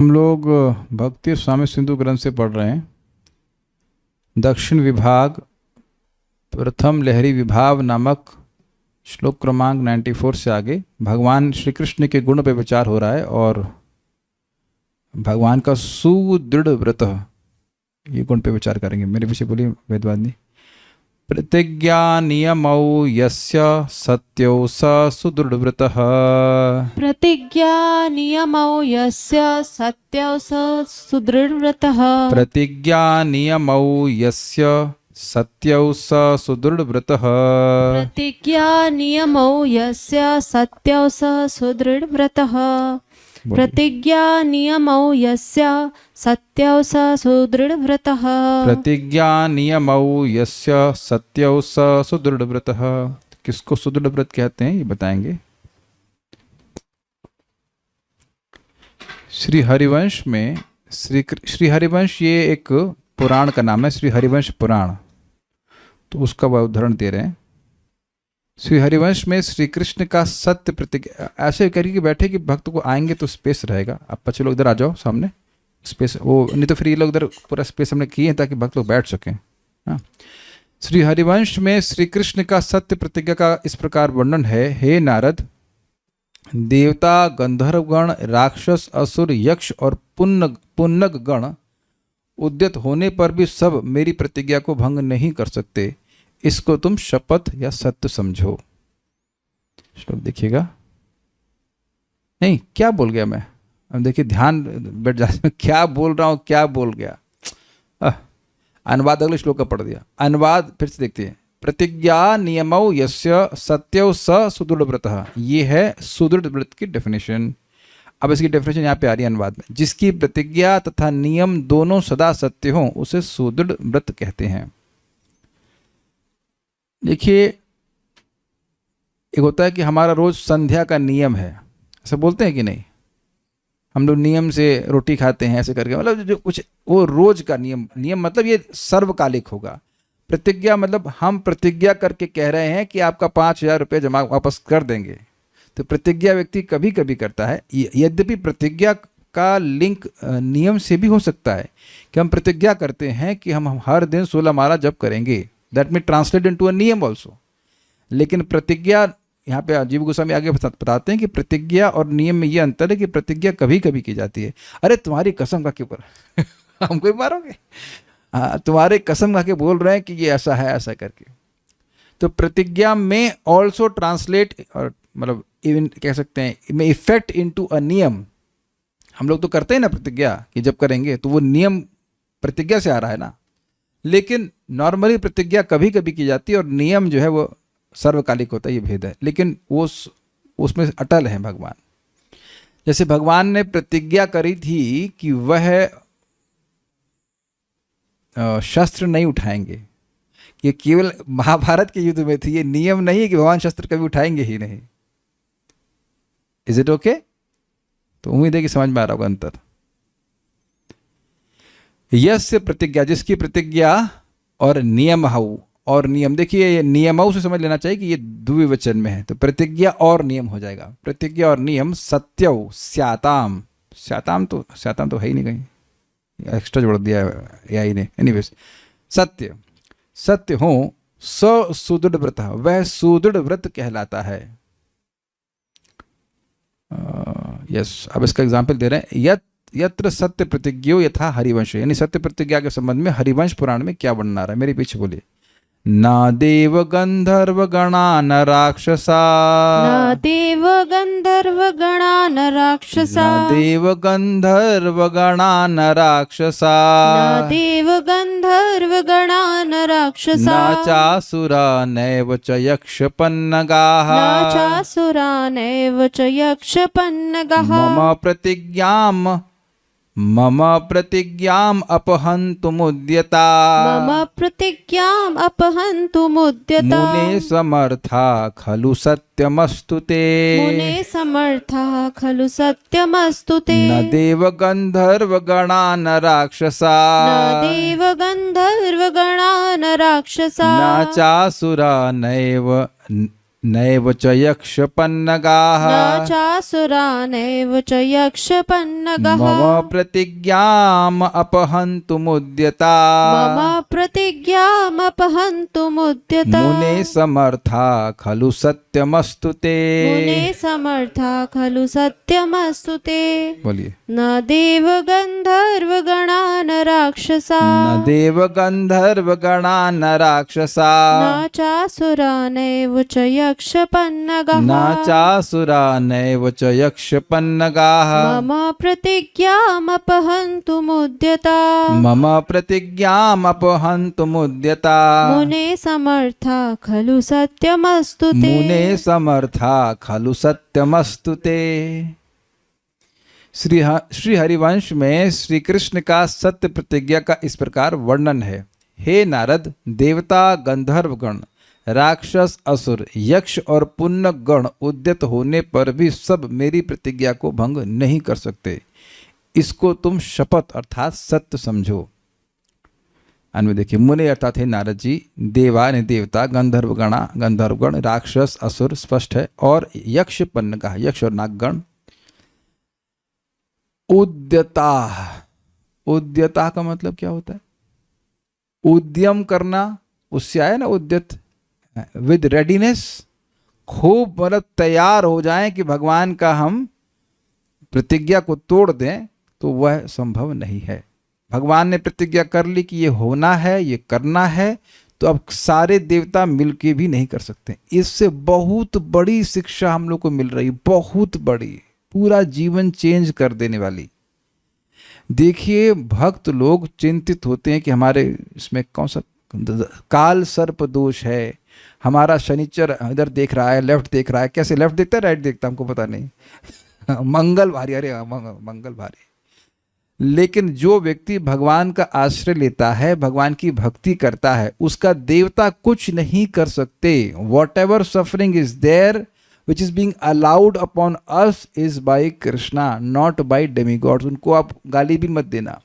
हम लोग भक्ति स्वामी सिंधु ग्रंथ से पढ़ रहे हैं। दक्षिण विभाग प्रथम लहरी विभाव नामक श्लोक क्रमांक 94 से आगे भगवान श्री कृष्ण के गुण पर विचार हो रहा है और भगवान का सुदृढ़ व्रत ये गुण पे विचार करेंगे। मेरे पीछे बोलिए वेदवादी। प्रतिज्ञा नियमौ यस्य सत्यौ स सुदृढ़व्रतः। प्रतिज्ञा नियमौ यस्य सत्यौ स सुदृढ़व्रतः। प्रतिज्ञा नियमौ यस्य सत्यौ स सुदृढ़व्रतः। प्रतिज्ञा नियमौ यस्य सत्यौ स सुदृढ़व्रतः। प्रतिज्ञा नियमौ यस्य सत्यौ स सुदृढ़व्रतः। प्रतिज्ञा नियमौ यस्य सत्यौ स सुदृढ़व्रतः। किसको सुदृढ़व्रत कहते हैं ये बताएंगे। श्री हरिवंश में श्री हरिवंश ये एक पुराण का नाम है, श्री हरिवंश पुराण, तो उसका वह उदाहरण दे रहे हैं। श्री हरिवंश में श्री कृष्ण का सत्य प्रतिज्ञा ऐसे करिए बैठे कि भक्त को आएंगे तो स्पेस रहेगा। आप बच्चे लोग इधर आ जाओ सामने, स्पेस वो नहीं तो फिर ये लोग इधर पूरा स्पेस हमने किए हैं ताकि भक्त लोग बैठ सकें। हाँ, श्री हरिवंश में श्री कृष्ण का सत्य प्रतिज्ञा का इस प्रकार वर्णन है। हे नारद, देवता गंधर्वगण राक्षस असुर यक्ष और पुन्नग गण उद्यत होने पर भी सब मेरी प्रतिज्ञा को भंग नहीं कर सकते। इसको तुम शपथ या सत्य समझो। श्लोक देखिएगा। नहीं, क्या बोल गया मैं? अब देखिए, ध्यान बैठ जाए, क्या बोल रहा हूँ, क्या बोल गया। अनुवाद अगले श्लोक का पढ़ दिया। अनुवाद फिर से देखते हैं। प्रतिज्ञा नियमौ यस्य सत्यौ स सुदृढ़व्रतः, ये है सुदृढ़ व्रत की डेफिनेशन। अब इसकी डेफिनेशन यहाँ पे आ रही है अनुवाद में। जिसकी प्रतिज्ञा तथा नियम दोनों सदा सत्य हों उसे सुदृढ़ व्रत कहते हैं। देखिए, एक होता है कि हमारा रोज संध्या का नियम है, ऐसा बोलते हैं कि नहीं? हम लोग नियम से रोटी खाते हैं ऐसे करके, मतलब जो कुछ वो रोज का नियम मतलब ये सर्वकालिक होगा। प्रतिज्ञा मतलब हम प्रतिज्ञा करके कह रहे हैं कि आपका 5,000 रुपये जमा वापस कर देंगे। तो प्रतिज्ञा व्यक्ति कभी कभी करता है। यद्यपि प्रतिज्ञा का लिंक नियम से भी हो सकता है कि हम प्रतिज्ञा करते हैं कि हम हर दिन 16 माला जप करेंगे। That mean translate into a नियम ऑल्सो। लेकिन प्रतिज्ञा यहाँ पे जीव गोस्वामी आगे बताते हैं कि प्रतिज्ञा और नियम में ये अंतर है कि प्रतिज्ञा कभी कभी की जाती है। अरे तुम्हारी कसम खा के ऊपर हमको ही मारोगे? हाँ, तुम्हारे कसम खा के बोल रहे हैं कि ये ऐसा है ऐसा करके। तो प्रतिज्ञा में ऑल्सो ट्रांसलेट और मतलब इवन कह सकते हैं में इफेक्ट इनटू अ नियम। हम लोग तो करते हैं ना प्रतिज्ञा कि जब करेंगे, तो वो नियम प्रतिज्ञा से आ रहा है ना। लेकिन नॉर्मली प्रतिज्ञा कभी कभी की जाती है और नियम जो है वो सर्वकालिक होता है, ये भेद है। लेकिन वो उसमें अटल है भगवान। जैसे भगवान ने प्रतिज्ञा करी थी कि वह शस्त्र नहीं उठाएंगे। ये केवल महाभारत के युद्ध में थी, ये नियम नहीं है कि भगवान शस्त्र कभी उठाएंगे ही नहीं। Is it okay? तो उम्मीद है कि समझ में आ रहा होगा अंतर। यस्य प्रतिज्ञा, जिसकी प्रतिज्ञा और नियम हऊ, और नियम देखिए ये नियमऊ से समझ लेना चाहिए कि ये द्विवचन में है, तो प्रतिज्ञा और नियम हो जाएगा। प्रतिज्ञा और नियम सत्यौ स्याताम, स्याताम तो है ही नहीं, कहीं एक्स्ट्रा जोड़ दिया है एआई ने। एनीवेज, सत्य हो स सुदृढ़ व्रत, वह सुदृढ़ व्रत कहलाता है। यस, अब इसका एग्जाम्पल दे रहे हैं। यत्र सत्य प्रतिज्ञो यथा हरिवंश, यानी सत्य प्रतिज्ञा के संबंध में हरिवंश पुराण में क्या वर्णन आ रहा है, मेरे पीछे बोलिए। ना देव गंधर्व गणा न राक्षसा, न देव गंधर्व गणा न राक्षसा, न देव गंधर्व गणा न राक्षसा, न देव गंधर्व गणा न राक्षसा, न चासुरा नैव च यक्षपन्नगाः, न चासुरा नैव च यक्षपन्नगाः, मम प्रतिज्ञाम् अपहन्तुमुद्यता, मम प्रतिज्ञाम् अपहन्तुमुद्यता, मुने समर्था खलु सत्यमस्तु ते, मुने समर्थः खलु सत्यमस्तु ते, न देव गंधर्व गणा न राक्षसा, न देव गंधर्व गणा न राक्षसा, न चासुरा नैव नैव च यक्षपन्नगाः न चासुरा नैव च यक्षपन्नगः मम प्रतिज्ञाम् अपहन्तुमुद्यता मम प्रतिज्ञामपहन्तुमुद्यता मुने समर्था खलु सत्यमस्तु ते। मुने समर्था खलु सत्यमस्तु ते। बोलिए। न देवगन्धर्वगणा न राक्षसा न देवगन्धर्वगणा न राक्षसा न चासुरा नैव च यक्षपन्नगः न चासुरा नैव च यक्षपन्नगाः मम प्रतिज्ञामपहन्तुमुद्यता मम प्रतिज्ञामपहन्तुमुद्यता मुने समर्था खलु सत्यमस्तु ते। मुने समर्था खलु सत्यमस्तु ते। श्री हरिवंश में श्री कृष्ण का सत्य प्रतिज्ञा का इस प्रकार वर्णन है। हे नारद, देवता, गंधर्वगण, राक्षस, असुर, यक्ष और पुण्य गण उद्यत होने पर भी सब मेरी प्रतिज्ञा को भंग नहीं कर सकते। इसको तुम शपथ अर्थात सत्य समझो। अन्वय देखिए। मुने अर्थात हे नारद जी, देवा ने देवता, गंधर्वगण, राक्षस, असुर स्पष्ट है, और यक्ष पन्न का यक्ष और नागगण। उद्यता, उद्यता का मतलब क्या होता है? उद्यम करना, उससे आया ना उद्यत, विद रेडीनेस, खूब मतलब तैयार हो जाएं कि भगवान का हम प्रतिज्ञा को तोड़ दें, तो वह संभव नहीं है। भगवान ने प्रतिज्ञा कर ली कि ये होना है, ये करना है, तो अब सारे देवता मिलके भी नहीं कर सकते। इससे बहुत बड़ी शिक्षा हम लोग को मिल रही, बहुत बड़ी, पूरा जीवन चेंज कर देने वाली। देखिए, भक्त लोग चिंतित होते हैं कि हमारे इसमें कौन सा काल सर्प दोष है, हमारा शनिचर इधर देख रहा है, लेफ्ट देख रहा है। कैसे लेफ्ट देखता है, राइट देखता है, हमको पता नहीं। मंगल भारी, अरे मंगल भारी। लेकिन जो व्यक्ति भगवान का आश्रय लेता है, भगवान की भक्ति करता है, उसका देवता कुछ नहीं कर सकते। Whatever suffering is there which is being allowed upon us is by Krishna, not by demigods. उनको आप गाली भी मत देना।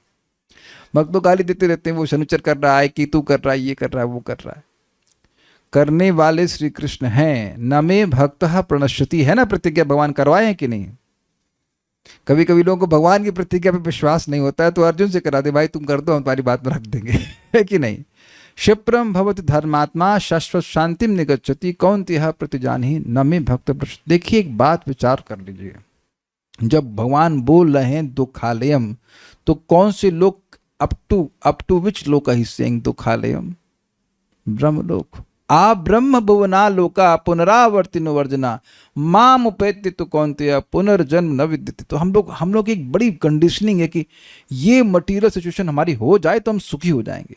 भक्त तो गाली देते रहते हैं, वो शनिचर कर रहा है, कि तू कर रहा है, ये कर रहा है, वो कर रहा है। करने वाले श्री कृष्ण हैं। न मे भक्तः प्रणश्यति, है ना प्रतिज्ञा भगवान करवाए हैं कि नहीं? कभी कभी लोगों को भगवान की प्रतिज्ञा पे विश्वास नहीं होता है, तो अर्जुन से करा दे, भाई तुम कर दो, हम तुम्हारी बात में रख देंगे। है कि नहीं? क्षिप्रम भवति धर्मात्मा शाश्वत शांतिम निगच्छति कौन्तेह प्रतिजानहि न मे भक्त प्रश्न। देखिए, एक बात विचार कर लीजिए। जब भगवान बोल रहे हैं दुखालयम, तो कौन से लोग, अप टू विच लोक ही सेइंग दुखालयम? ब्रह्मलोक। आ ब्रह्म भुवना लोका पुनरावर्तिनो वर्जना माम उपेत्य तो कौन्तेय पुनर्जन्म न विद्यते। तो हम लोग एक बड़ी कंडीशनिंग है कि ये मटीरियल सिचुएशन हमारी हो जाए तो हम सुखी हो जाएंगे,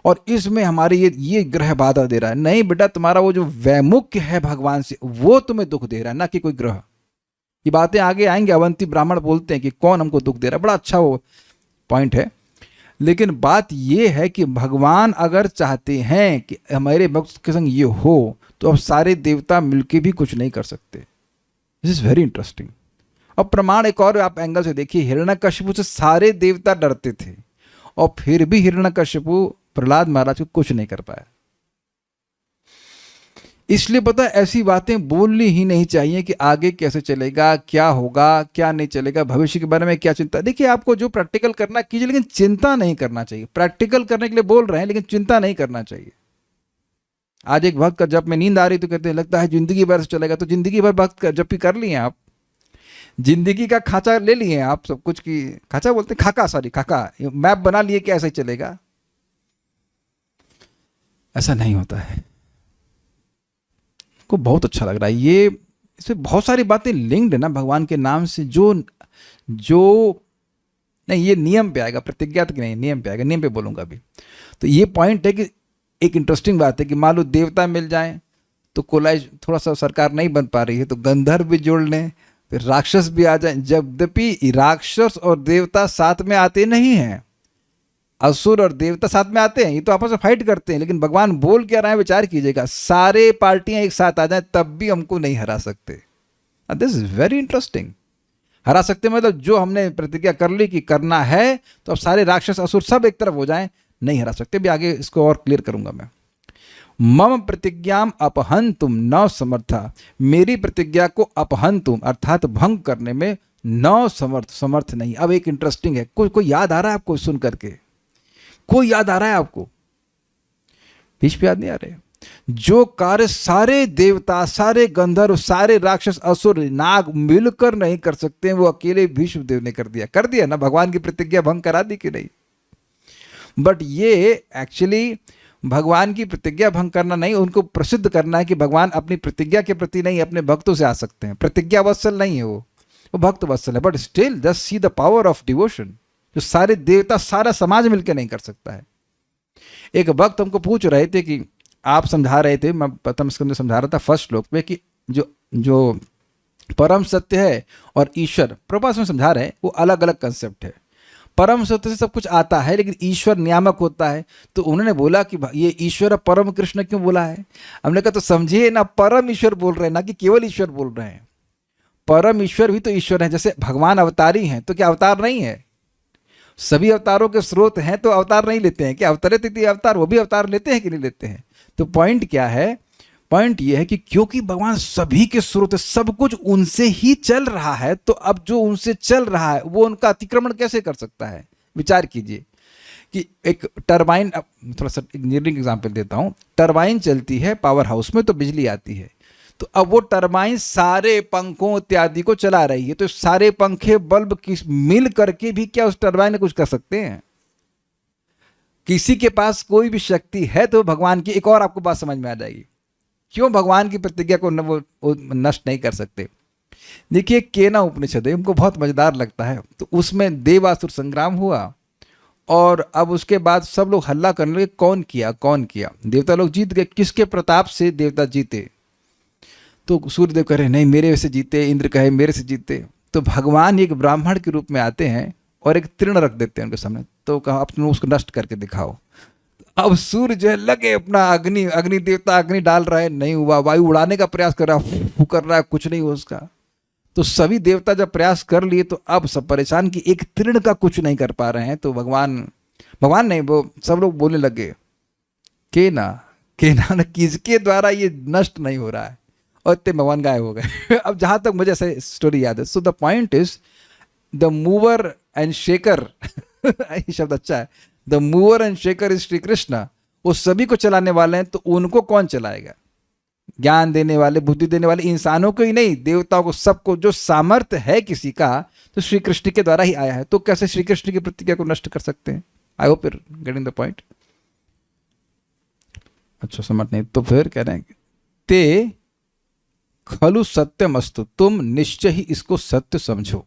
और इसमें हमारे ये ग्रह बाधा दे रहा है। नहीं बेटा, तुम्हारा वो जो वैमुख्य है भगवान से, वो तुम्हें दुख दे रहा है, ना कि कोई ग्रह। ये बातें आगे आएंगे। अवंती ब्राह्मण बोलते हैं कि कौन हमको दुख दे रहा है, बड़ा अच्छा वो पॉइंट है। लेकिन बात ये है कि भगवान अगर चाहते हैं कि हमारे भक्त के संग ये हो, तो अब सारे देवता मिलके भी कुछ नहीं कर सकते। This is very interesting. अब प्रमाण एक और आप एंगल से देखिए। हिरण्यकशिपु से सारे देवता डरते थे, और फिर भी हिरण्यकशिपु प्रहलाद महाराज को कुछ नहीं कर पाया। इसलिए पता है, ऐसी बातें बोलनी ही नहीं चाहिए कि आगे कैसे चलेगा, क्या होगा, क्या नहीं चलेगा, भविष्य के बारे में क्या चिंता। देखिए, आपको जो प्रैक्टिकल करना कीजिए, लेकिन चिंता नहीं करना चाहिए। प्रैक्टिकल करने के लिए बोल रहे हैं, लेकिन चिंता नहीं करना चाहिए। आज एक भक्त का जब में नींद आ रही तो कहते हैं लगता है जिंदगी भर से चलेगा। तो जिंदगी भर भक्त का जब भी कर लिए आप, जिंदगी का खाचा ले लिए आप, सब कुछ की खाचा बोलते हैं, खाका, सॉरी खाका, मैप बना लिए कि ऐसा ही चलेगा। ऐसा नहीं होता है। को बहुत अच्छा लग रहा है ये, इसमें बहुत सारी बातें लिंक्ड है ना भगवान के नाम से। जो नहीं, ये नियम पे आएगा, प्रतिज्ञा तक नहीं, नियम पे आएगा, नियम पे बोलूंगा अभी। तो ये पॉइंट है कि एक इंटरेस्टिंग बात है कि मान लो देवता मिल जाएं, तो कोलाई थोड़ा सा सरकार नहीं बन पा रही है, तो गंधर्व भी जोड़ लें, फिर राक्षस भी आ जाए। यद्यपि राक्षस और देवता साथ में आते नहीं हैं, असुर और देवता साथ में आते हैं, ये तो आपस में फाइट करते हैं, लेकिन भगवान बोल क्या रहे हैं विचार कीजिएगा। सारे पार्टियां एक साथ आ जाएं तब भी हमको नहीं हरा सकते। This is very interesting. हरा सकते मतलब जो हमने प्रतिज्ञा कर ली कि करना है, तो अब सारे राक्षस असुर सब एक तरफ हो जाएं, नहीं हरा सकते। भी आगे इसको और क्लियर करूंगा मैं। मम प्रतिज्ञाम अपहंतुम न समर्था, मेरी प्रतिज्ञा को अपहंतुम अर्थात भंग करने में न समर्थ नहीं। अब एक इंटरेस्टिंग है, कोई याद आ रहा है आपको सुन करके? कोई याद आ रहा है आपको? बीच पे याद नहीं आ रहे? जो कार्य सारे देवता, सारे गंधर्व, सारे राक्षस, असुर, नाग मिलकर नहीं कर सकते हैं, वो अकेले भीष्म देव ने कर दिया ना। भगवान की प्रतिज्ञा भंग करा दी कि नहीं? बट ये एक्चुअली भगवान की प्रतिज्ञा भंग करना नहीं, उनको प्रसिद्ध करना है कि भगवान अपनी प्रतिज्ञा के प्रति नहीं, अपने भक्तों से आ सकते हैं। प्रतिज्ञा वत्सल नहीं है वो भक्त वत्सल है। But still just see the power of devotion, जो सारे देवता, सारा समाज मिलकर नहीं कर सकता है। एक भक्त हमको पूछ रहे थे कि आप समझा रहे थे, मैं प्रथम स्कंद में समझा रहा था फर्स्ट श्लोक में, कि जो परम सत्य है और ईश्वर, प्रभास में समझा रहे हैं, वो अलग अलग कंसेप्ट है। परम सत्य से सब कुछ आता है, लेकिन ईश्वर नियामक होता है। तो उन्होंने बोला कि ये ईश्वर परम कृष्ण क्यों बोला है? हमने कहा तो समझिए ना, परम ईश्वर बोल रहे हैं ना कि केवल ईश्वर बोल रहे हैं। परम ईश्वर भी तो ईश्वर है। जैसे भगवान अवतारी हैं, तो क्या अवतार नहीं है? सभी अवतारों के स्रोत हैं, तो अवतार नहीं लेते हैं क्या? अवतरित अवतार, वो भी अवतार लेते हैं कि नहीं लेते हैं? तो पॉइंट क्या है? पॉइंट ये है कि क्योंकि भगवान सभी के स्रोत है, सब कुछ उनसे ही चल रहा है, तो अब जो उनसे चल रहा है वो उनका अतिक्रमण कैसे कर सकता है? विचार कीजिए कि एक टरबाइन, थोड़ा सा इंजीनियरिंग एग्जांपल देता हूँ। टरबाइन चलती है पावर हाउस में, तो बिजली आती है। तो अब वो टरबाइन सारे पंखों इत्यादि को चला रही है, तो सारे पंखे बल्ब मिल करके भी क्या उस टरबाइन में कुछ कर सकते हैं? किसी के पास कोई भी शक्ति है तो भगवान की। एक और आपको बात समझ में आ जाएगी क्यों भगवान की प्रतिज्ञा को वो नष्ट नहीं कर सकते। देखिए केना उपनिषद है, हमको बहुत मजेदार लगता है। तो उसमें देवासुर संग्राम हुआ, और अब उसके बाद सब लोग हल्ला करने लगे, कौन किया? देवता लोग जीत गए। किसके प्रताप से देवता जीते? तो सूर्यदेव कह रहे नहीं मेरे से जीते, इंद्र कहे मेरे से जीते। तो भगवान एक ब्राह्मण के रूप में आते हैं और एक तृण रख देते हैं उनके सामने, तो कहा अब तुम उसको नष्ट करके दिखाओ। अब सूर्य जो है लगे अपना अग्नि देवता अग्नि डाल रहा है, नहीं हुआ। वायु उड़ाने का प्रयास कर रहा है, कर रहा है, कुछ नहीं हुआ उसका। तो सभी देवता जब प्रयास कर लिए, तो अब सब परेशान कि एक तृण का कुछ नहीं कर पा रहे हैं। तो भगवान नहीं, वो सब लोग बोलने लगे केना किसके द्वारा ये नष्ट नहीं हो रहा है, और इतने भगवान गायब हो गए। अब जहां तक मुझे ऐसे स्टोरी याद है, so the point is the mover and shaker, ये शब्द अच्छा है, the mover and shaker is Shri Krishna. वो सभी को चलाने वाले हैं, तो उनको कौन चलाएगा? ज्ञान देने वाले, बुद्धि देने वाले इंसानों को ही नहीं, देवताओं को, सबको। जो सामर्थ्य है किसी का, तो श्री कृष्ण के द्वारा ही आया है। तो कैसे श्री कृष्ण की प्रतिज्ञा को नष्ट कर सकते हैं? आई hope you getting the point. अच्छा समझ नहीं, तो फिर कह रहे हैं ते खलु सत्यमस्तु, तुम निश्चय ही इसको सत्य समझो।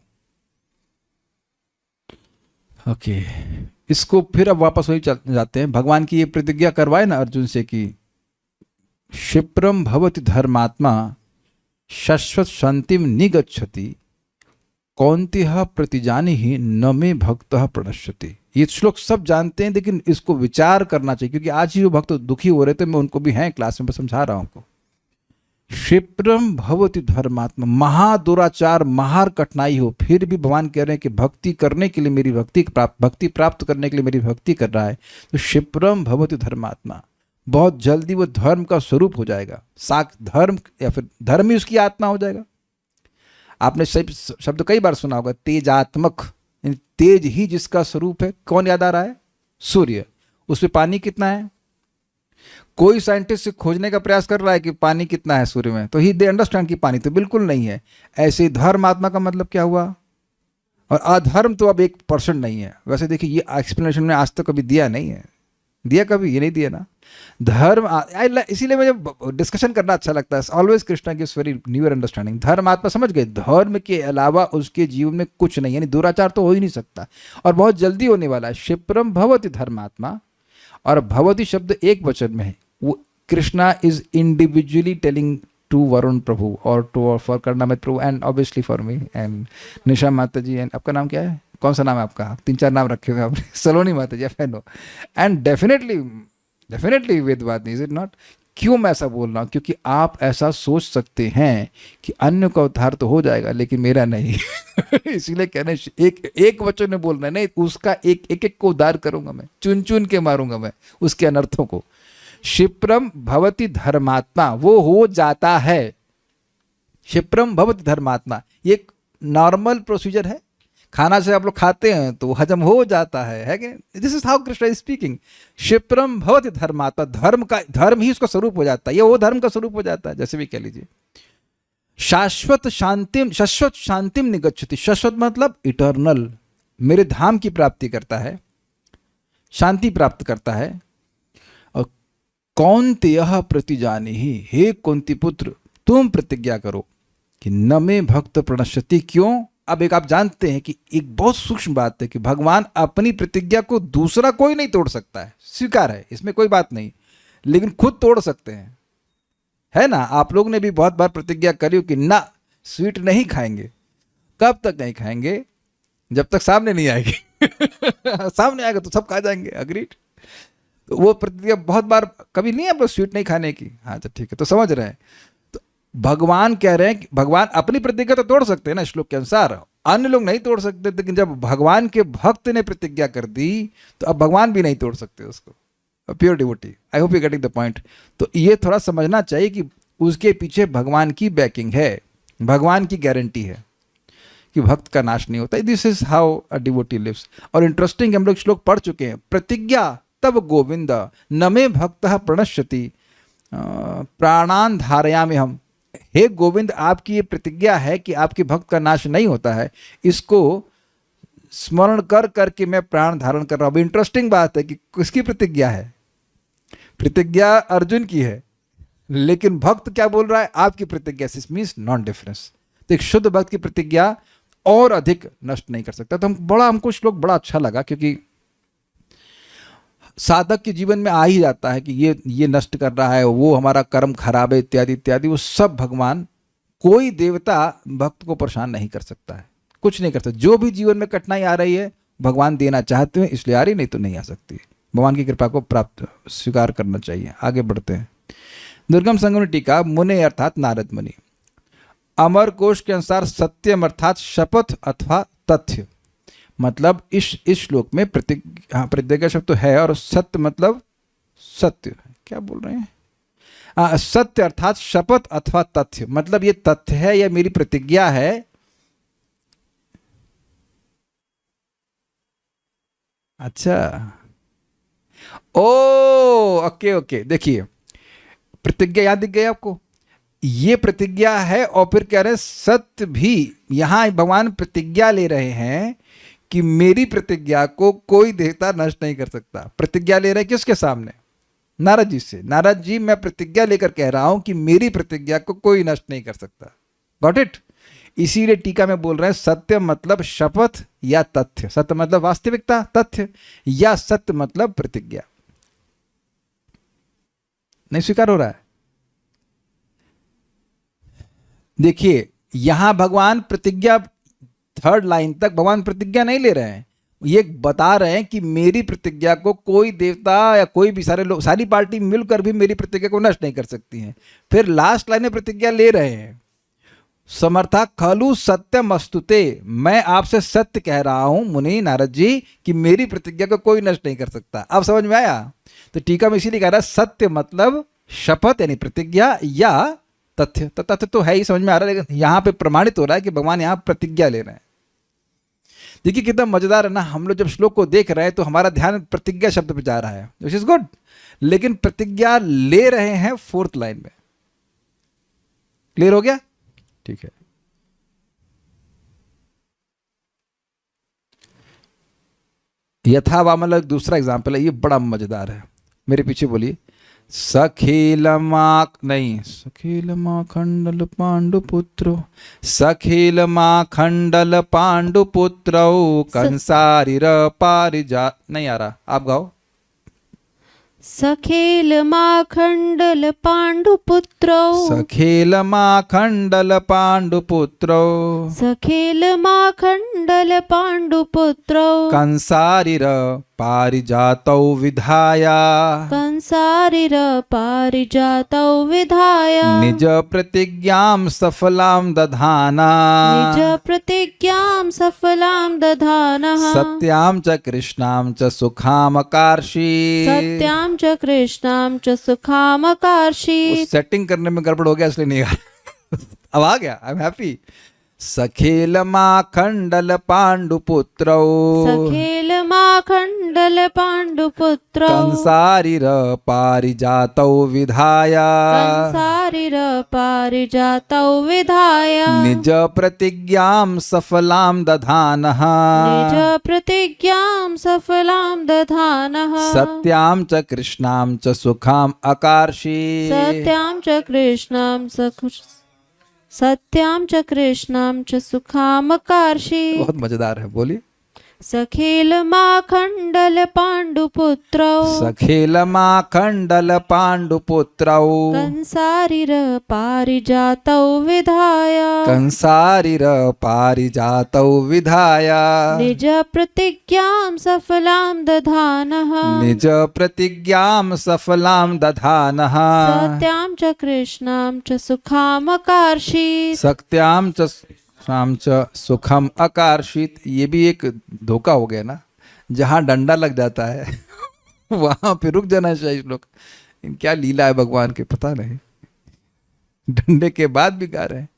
ओके इसको फिर अब वापस वही जाते हैं। भगवान की ये प्रतिज्ञा करवाए ना अर्जुन से कि क्षिप्रम भवति धर्मात्मा शाश्वत शांतिम निगच्छति कौन्तेह प्रतिजानी ही न मे भक्तः प्रणश्यति। ये श्लोक सब जानते हैं, लेकिन इसको विचार करना चाहिए, क्योंकि आज ही जो भक्त दुखी हो रहे थे, मैं उनको भी हैं क्लास में समझा रहा हूं आपको। क्षिप्रम भवति धर्मात्मा, महादुराचार, महार कठिनाई हो, फिर भी भगवान कह रहे हैं कि भक्ति करने के लिए मेरी भक्ति प्राप्त करने के लिए मेरी भक्ति कर रहा है, तो क्षिप्रम भवति धर्मात्मा, बहुत जल्दी वो धर्म का स्वरूप हो जाएगा। धर्म या फिर धर्म ही उसकी आत्मा हो जाएगा। आपने सही शब्द कई बार सुना होगा, तेजात्मक, तेज ही जिसका स्वरूप है। कौन याद आ रहा है? सूर्य। उसमें पानी कितना है? कोई साइंटिस्ट से खोजने का प्रयास कर रहा है कि पानी कितना है सूर्य में, तो ही दे अंडरस्टैंड कि पानी तो बिल्कुल नहीं है। ऐसे धर्म आत्मा का मतलब क्या हुआ? और अधर्म तो अब 1% नहीं है। वैसे देखिए ये एक्सप्लेनेशन में आज तक कभी दिया नहीं है, दिया कभी? ये नहीं दिया ना। धर्म, इसीलिए मुझे डिस्कशन करना अच्छा लगता है। Always Krishna gives very newer understanding. धर्म आत्मा समझ गए, धर्म के अलावा उसके जीवन में कुछ नहीं, यानी दुराचार तो हो ही नहीं सकता, और बहुत जल्दी होने वाला है। क्षिप्रम भवति धर्मात्मा, और भवति शब्द एक वचन में है। वो Krishna is individually telling to Varun Prabhu और to for Karnamrit Prabhu and obviously for me and Nisha Mata ji. And आपका नाम क्या है? कौन सा नाम है आपका? 3-4 नाम रखे हुए आपने। Saloni Mata ji, I know. And definitely वेदवादी, इज इट नॉट? क्यों मैं ऐसा बोल रहा हूँ? क्योंकि आप ऐसा सोच सकते हैं कि अन्य का उद्धार तो हो जाएगा, लेकिन मेरा नहीं। इसीलिए कहने एक वचन में बोल रहे नहीं, उसका एक को उद्धार करूंगा मैं, चुन चुन के मारूंगा मैं उसके अनर्थों को। क्षिप्रम भवति धर्मात्मा, वो हो जाता है। क्षिप्रम भवति धर्मात्मा, ये एक नॉर्मल प्रोसीजर है। खाना से आप लोग खाते हैं तो हजम हो जाता है कि? This is how Krishna is speaking. क्षिप्रम भवति धर्मात्मा, धर्म ही उसका स्वरूप हो जाता है, ये वो धर्म का स्वरूप हो जाता है, जैसे भी कह लीजिए। शाश्वत शांतिम निगच्छति, शाश्वत मतलब इटर्नल, मेरे धाम की प्राप्ति करता है, शांति प्राप्त करता है। और कौन्तेयः प्रतिजानीहि, हे कुंती पुत्र तुम प्रतिज्ञा करो कि न मे भक्त प्रणश्यति। क्यों? अब एक आप जानते हैं कि एक बहुत सूक्ष्म बात है कि भगवान अपनी प्रतिज्ञा को दूसरा कोई नहीं तोड़ सकता है, स्वीकार है, इसमें कोई बात नहीं, लेकिन खुद तोड़ सकते हैं, है ना? आप लोग ने भी बहुत बार प्रतिज्ञा करी हो कि ना स्वीट नहीं खाएंगे। कब तक नहीं खाएंगे? जब तक सामने नहीं आएगी। सामने आएगा तो सब खा जाएंगे, अग्रीड। तो वो प्रतिज्ञा बहुत बार कभी नहीं है आप लोग स्वीट नहीं खाने की। हाँ तो ठीक है, तो समझ रहे हैं। तो भगवान कह रहे हैं कि भगवान अपनी प्रतिज्ञा तो तोड़ सकते हैं ना श्लोक के अनुसार, अन्य लोग नहीं तोड़ सकते, लेकिन जब भगवान के भक्त ने प्रतिज्ञा कर दी तो अब भगवान भी नहीं तोड़ सकते उसको। Pure devotee, I hope you getting the point. तो ये थोड़ा समझना चाहिए कि उसके पीछे भगवान की बैकिंग है, भगवान की गारंटी है कि भक्त का नाश नहीं होता। This is how a devotee lives. और इंटरेस्टिंग, हम लोग श्लोक पढ़ चुके हैं। प्रतिज्ञा तब गोविंद न मे भक्त प्रणश्यति प्राणान धारयामि हम। हे गोविंद, आपकी ये प्रतिज्ञा है कि आपके भक्त का नाश नहीं होता है, इसको स्मरण कर करके मैं प्राण धारण कर रहा हूं। इंटरेस्टिंग बात है कि किसकी प्रतिज्ञा है? प्रतिज्ञा अर्जुन की है, लेकिन भक्त क्या बोल रहा है? आपकी प्रतिज्ञा। This means non difference. तो एक शुद्ध भक्त की प्रतिज्ञा और अधिक नष्ट नहीं कर सकता। तो हमको श्लोक बड़ा अच्छा लगा, क्योंकि साधक के जीवन में आ ही जाता है कि ये नष्ट कर रहा है, वो हमारा कर्म खराब है, इत्यादि इत्यादि। वो सब भगवान, कोई देवता भक्त को परेशान नहीं कर सकता है, कुछ नहीं कर सकता। जो भी जीवन में कठिनाई आ रही है भगवान देना चाहते हैं, इसलिए आ रही, नहीं तो नहीं आ सकती। भगवान की कृपा को प्राप्त स्वीकार करना चाहिए। आगे बढ़ते हैं। दुर्गम संगम टीका, मुने अर्थात नारद मुनि। अमर कोश के अनुसार सत्यम अर्थात शपथ अथवा तथ्य। मतलब इस श्लोक में प्रतिज्ञा शब्द तो है, और सत्य मतलब सत्य। क्या बोल रहे हैं? सत्य अर्थात शपथ अथवा तथ्य, मतलब ये तथ्य है या मेरी प्रतिज्ञा है। अच्छा, ओके ओके। देखिए, प्रतिज्ञा याद दिख गई आपको? ये प्रतिज्ञा है, और फिर कह रहे हैं सत्य भी। यहां भगवान प्रतिज्ञा ले रहे हैं कि मेरी प्रतिज्ञा को कोई देवता नष्ट नहीं कर सकता। प्रतिज्ञा ले रहे हैं किसके सामने? नारद जी से। नारद जी, मैं प्रतिज्ञा लेकर कह रहा हूं कि मेरी प्रतिज्ञा को कोई नष्ट नहीं कर सकता। Got it? इसीलिए टीका में बोल रहे हैं सत्य मतलब शपथ या तथ्य। सत्य मतलब वास्तविकता, तथ्य, या सत्य मतलब प्रतिज्ञा। नहीं स्वीकार हो रहा है? देखिए, यहां भगवान प्रतिज्ञा, थर्ड लाइन तक भगवान प्रतिज्ञा नहीं ले रहे हैं, ये बता रहे हैं कि मेरी प्रतिज्ञा को कोई देवता या कोई भी सारे लोग, सारी पार्टी मिलकर भी मेरी प्रतिज्ञा को नष्ट नहीं कर सकती हैं। फिर लास्ट लाइन में प्रतिज्ञा ले रहे हैं, समर्था खलु सत्यम अस्तुते, मैं आपसे सत्य कह रहा हूं मुनि नारद जी कि मेरी प्रतिज्ञा को कोई नष्ट नहीं कर सकता। अब समझ में आया? तो टीका में इसीलिए कह रहा है सत्य मतलब शपथ यानी प्रतिज्ञा, या तथ्य। तो तथ्य तो है ही, समझ में आ रहा है, लेकिन यहां पे प्रमाणित हो रहा है कि भगवान यहां प्रतिज्ञा ले रहे हैं। देखिए कितना मजेदार है ना, हम लोग जब श्लोक को देख रहे हैं तो हमारा ध्यान प्रतिज्ञा शब्द पे जा रहा है, विच इज गुड, लेकिन प्रतिज्ञा ले रहे हैं फोर्थ लाइन में। क्लियर हो गया? ठीक है। यथावामल दूसरा एग्जाम्पल है, ये बड़ा मजेदार है, मेरे पीछे बोलिए। सखीलमाखंडल पांडुपुत्रो, सखीलमाखंडल पांडुपुत्रो कंसारिर पारिजात। नहीं आ रहा, आप गाओ। सखेलमाखंडल पांडुपुत्रो, सखेलमाखंडल पांडुपुत्रो, सखेलमाखंडल पांडुपुत्रो कंसारिर पारिजातौ विधाय कंसारिर पारिजातौ विधाय निज प्रतिज्ञां सफलां दधाना निज प्रतिज्ञां सफलां दधानः सत्यां च कृष्णां च सुखामकार्षि। सत्यां च कृष्णां च सुखामकार्षि। सेटिंग करने में गड़बड़ हो गया इसलिए नहीं अब आ गया। I am happy. सखेल माखंडल पांडुपुत्रौ सखेल माखंडल पांडुपुत्रौ कंसारिर पारिजातौ विधाय कंसारिर पारिजातौ विधाय निज प्रतिज्ञां सफलां दधानः निज प्रतिज्ञां सफलां दधानः सत्यां च कृष्णां च सुखाम् अकार्षि। सत्यां च कृष्णां सत्यां च कृष्णां च सुखामकार्षि। बहुत मजेदार है, बोलिए। सखेल माखंडल पांडुपुत्रौ सखेल माखंडल पांडुपुत्रौ कंसारिर पारिजातौ विधाय कंसारिर पारिजातौ विधाय निज प्रतिज्ञां सफलां दधानः निज प्रतिज्ञां सफलां दधानः सत्यां च कृष्णां च सुखामकार्षि। सत्यां च शाम च सुखम अकार्षित। ये भी एक धोखा हो गया ना, जहां डंडा लग जाता है वहां पे रुक जाना चाहिए। लोग क्या लीला है भगवान के, पता नहीं, डंडे के बाद भी गा रहे हैं।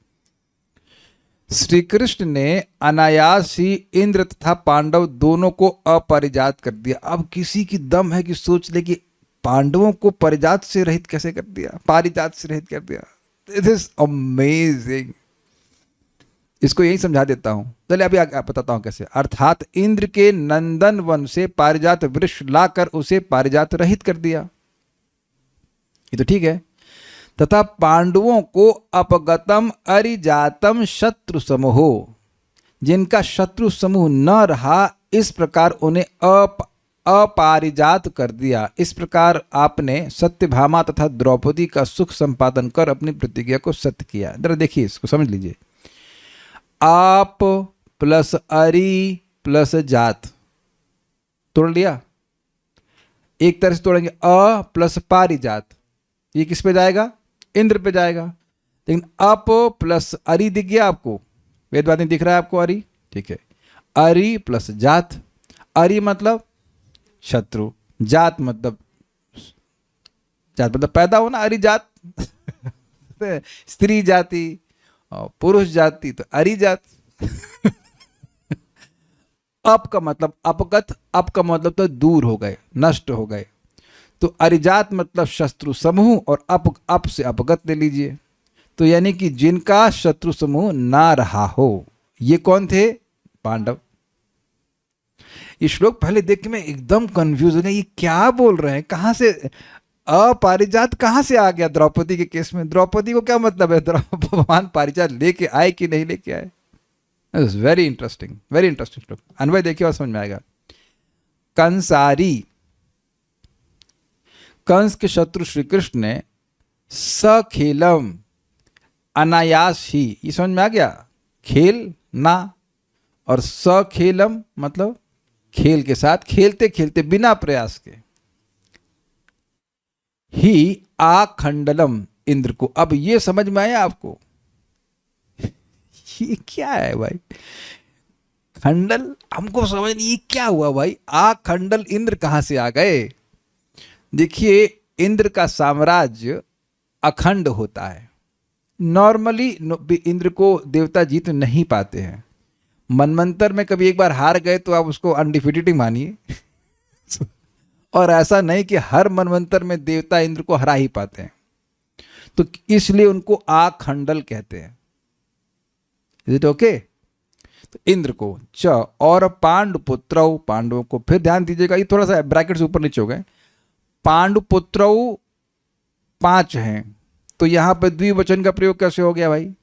श्री कृष्ण ने अनायास ही इंद्र तथा पांडव दोनों को अपरिजात कर दिया। अब किसी की दम है कि सोच ले कि पांडवों को परिजात से रहित कैसे कर दिया, पारिजात से रहित कर दिया। This is amazing. इसको यही समझा देता हूं, चलिए अभी बताता हूं कैसे। अर्थात इंद्र के नंदन वन से पारिजात वृक्ष लाकर उसे पारिजात रहित कर दिया, ये तो ठीक है। तथा पांडवों को अपगतम अरिजातम शत्रु समूह, जिनका शत्रु समूह न रहा, इस प्रकार उन्हें अपारिजात कर दिया। इस प्रकार आपने सत्यभामा तथा द्रौपदी का सुख संपादन कर अपनी प्रतिज्ञा को सत्य किया। जरा देखिए, इसको समझ लीजिए। आप प्लस अरि प्लस जात तोड़ लिया, एक तरह से तोड़ेंगे अ प्लस पारिजात, ये किस पे जाएगा, इंद्र पे जाएगा। लेकिन अप प्लस अरि दिख गया आपको, वेदवादी दिख रहा है आपको अरि, ठीक है। अरि प्लस जात, अरि मतलब शत्रु, जात मतलब पैदा होना, अरि जात स्त्री जाति और पुरुष जाति तो अरि जात। अप का मतलब अपगत, अप का मतलब तो दूर हो गए, नष्ट हो गए। तो अरिजात मतलब शत्रु समूह और अप से अपगत ले लीजिए। तो यानी कि जिनका शत्रु समूह ना रहा हो, ये कौन थे, पांडव। ये श्लोक पहले देख के मैं एकदम कंफ्यूज हो गया, ये क्या बोल रहे हैं, कहां से अपारिजात कहां से आ गया द्रौपदी के केस में। द्रौपदी को क्या मतलब है, भगवान पारिजात लेके आए कि नहीं लेके आए। वेरी इंटरेस्टिंग, वेरी इंटरेस्टिंग श्लोक। अन्वय देखिए और समझ में आएगा। कंसारी, कंस के शत्रु श्री कृष्ण ने सखेलम, अनायास ही, ये समझ में आ गया, खेल ना, और सखेलम मतलब खेल के साथ, खेलते खेलते बिना प्रयास के, ही आखंडलम, इंद्र को। अब ये समझ में आया आपको, ये क्या है भाई, खंडल हमको समझ नहीं, ये क्या हुआ भाई, आखंडल इंद्र कहां से आ गए। देखिए, इंद्र का साम्राज्य अखंड होता है। नॉर्मली इंद्र को देवता जीत नहीं पाते हैं। मनमंत्र में कभी एक बार हार गए तो आप उसको अनडिफिटेड मानिए और ऐसा नहीं कि हर मनमंत्र में देवता इंद्र को हरा ही पाते हैं, तो इसलिए उनको आखंडल कहते हैं। Is it okay. तो इंद्र को च और पांडुपुत्रौ, पांडवों को, फिर ध्यान दीजिएगा, ये थोड़ा सा ब्रैकेट से ऊपर नीचे हो गए। पांडुपुत्रौ 5 हैं, तो यहां पर द्विवचन का प्रयोग कैसे हो गया भाई, ये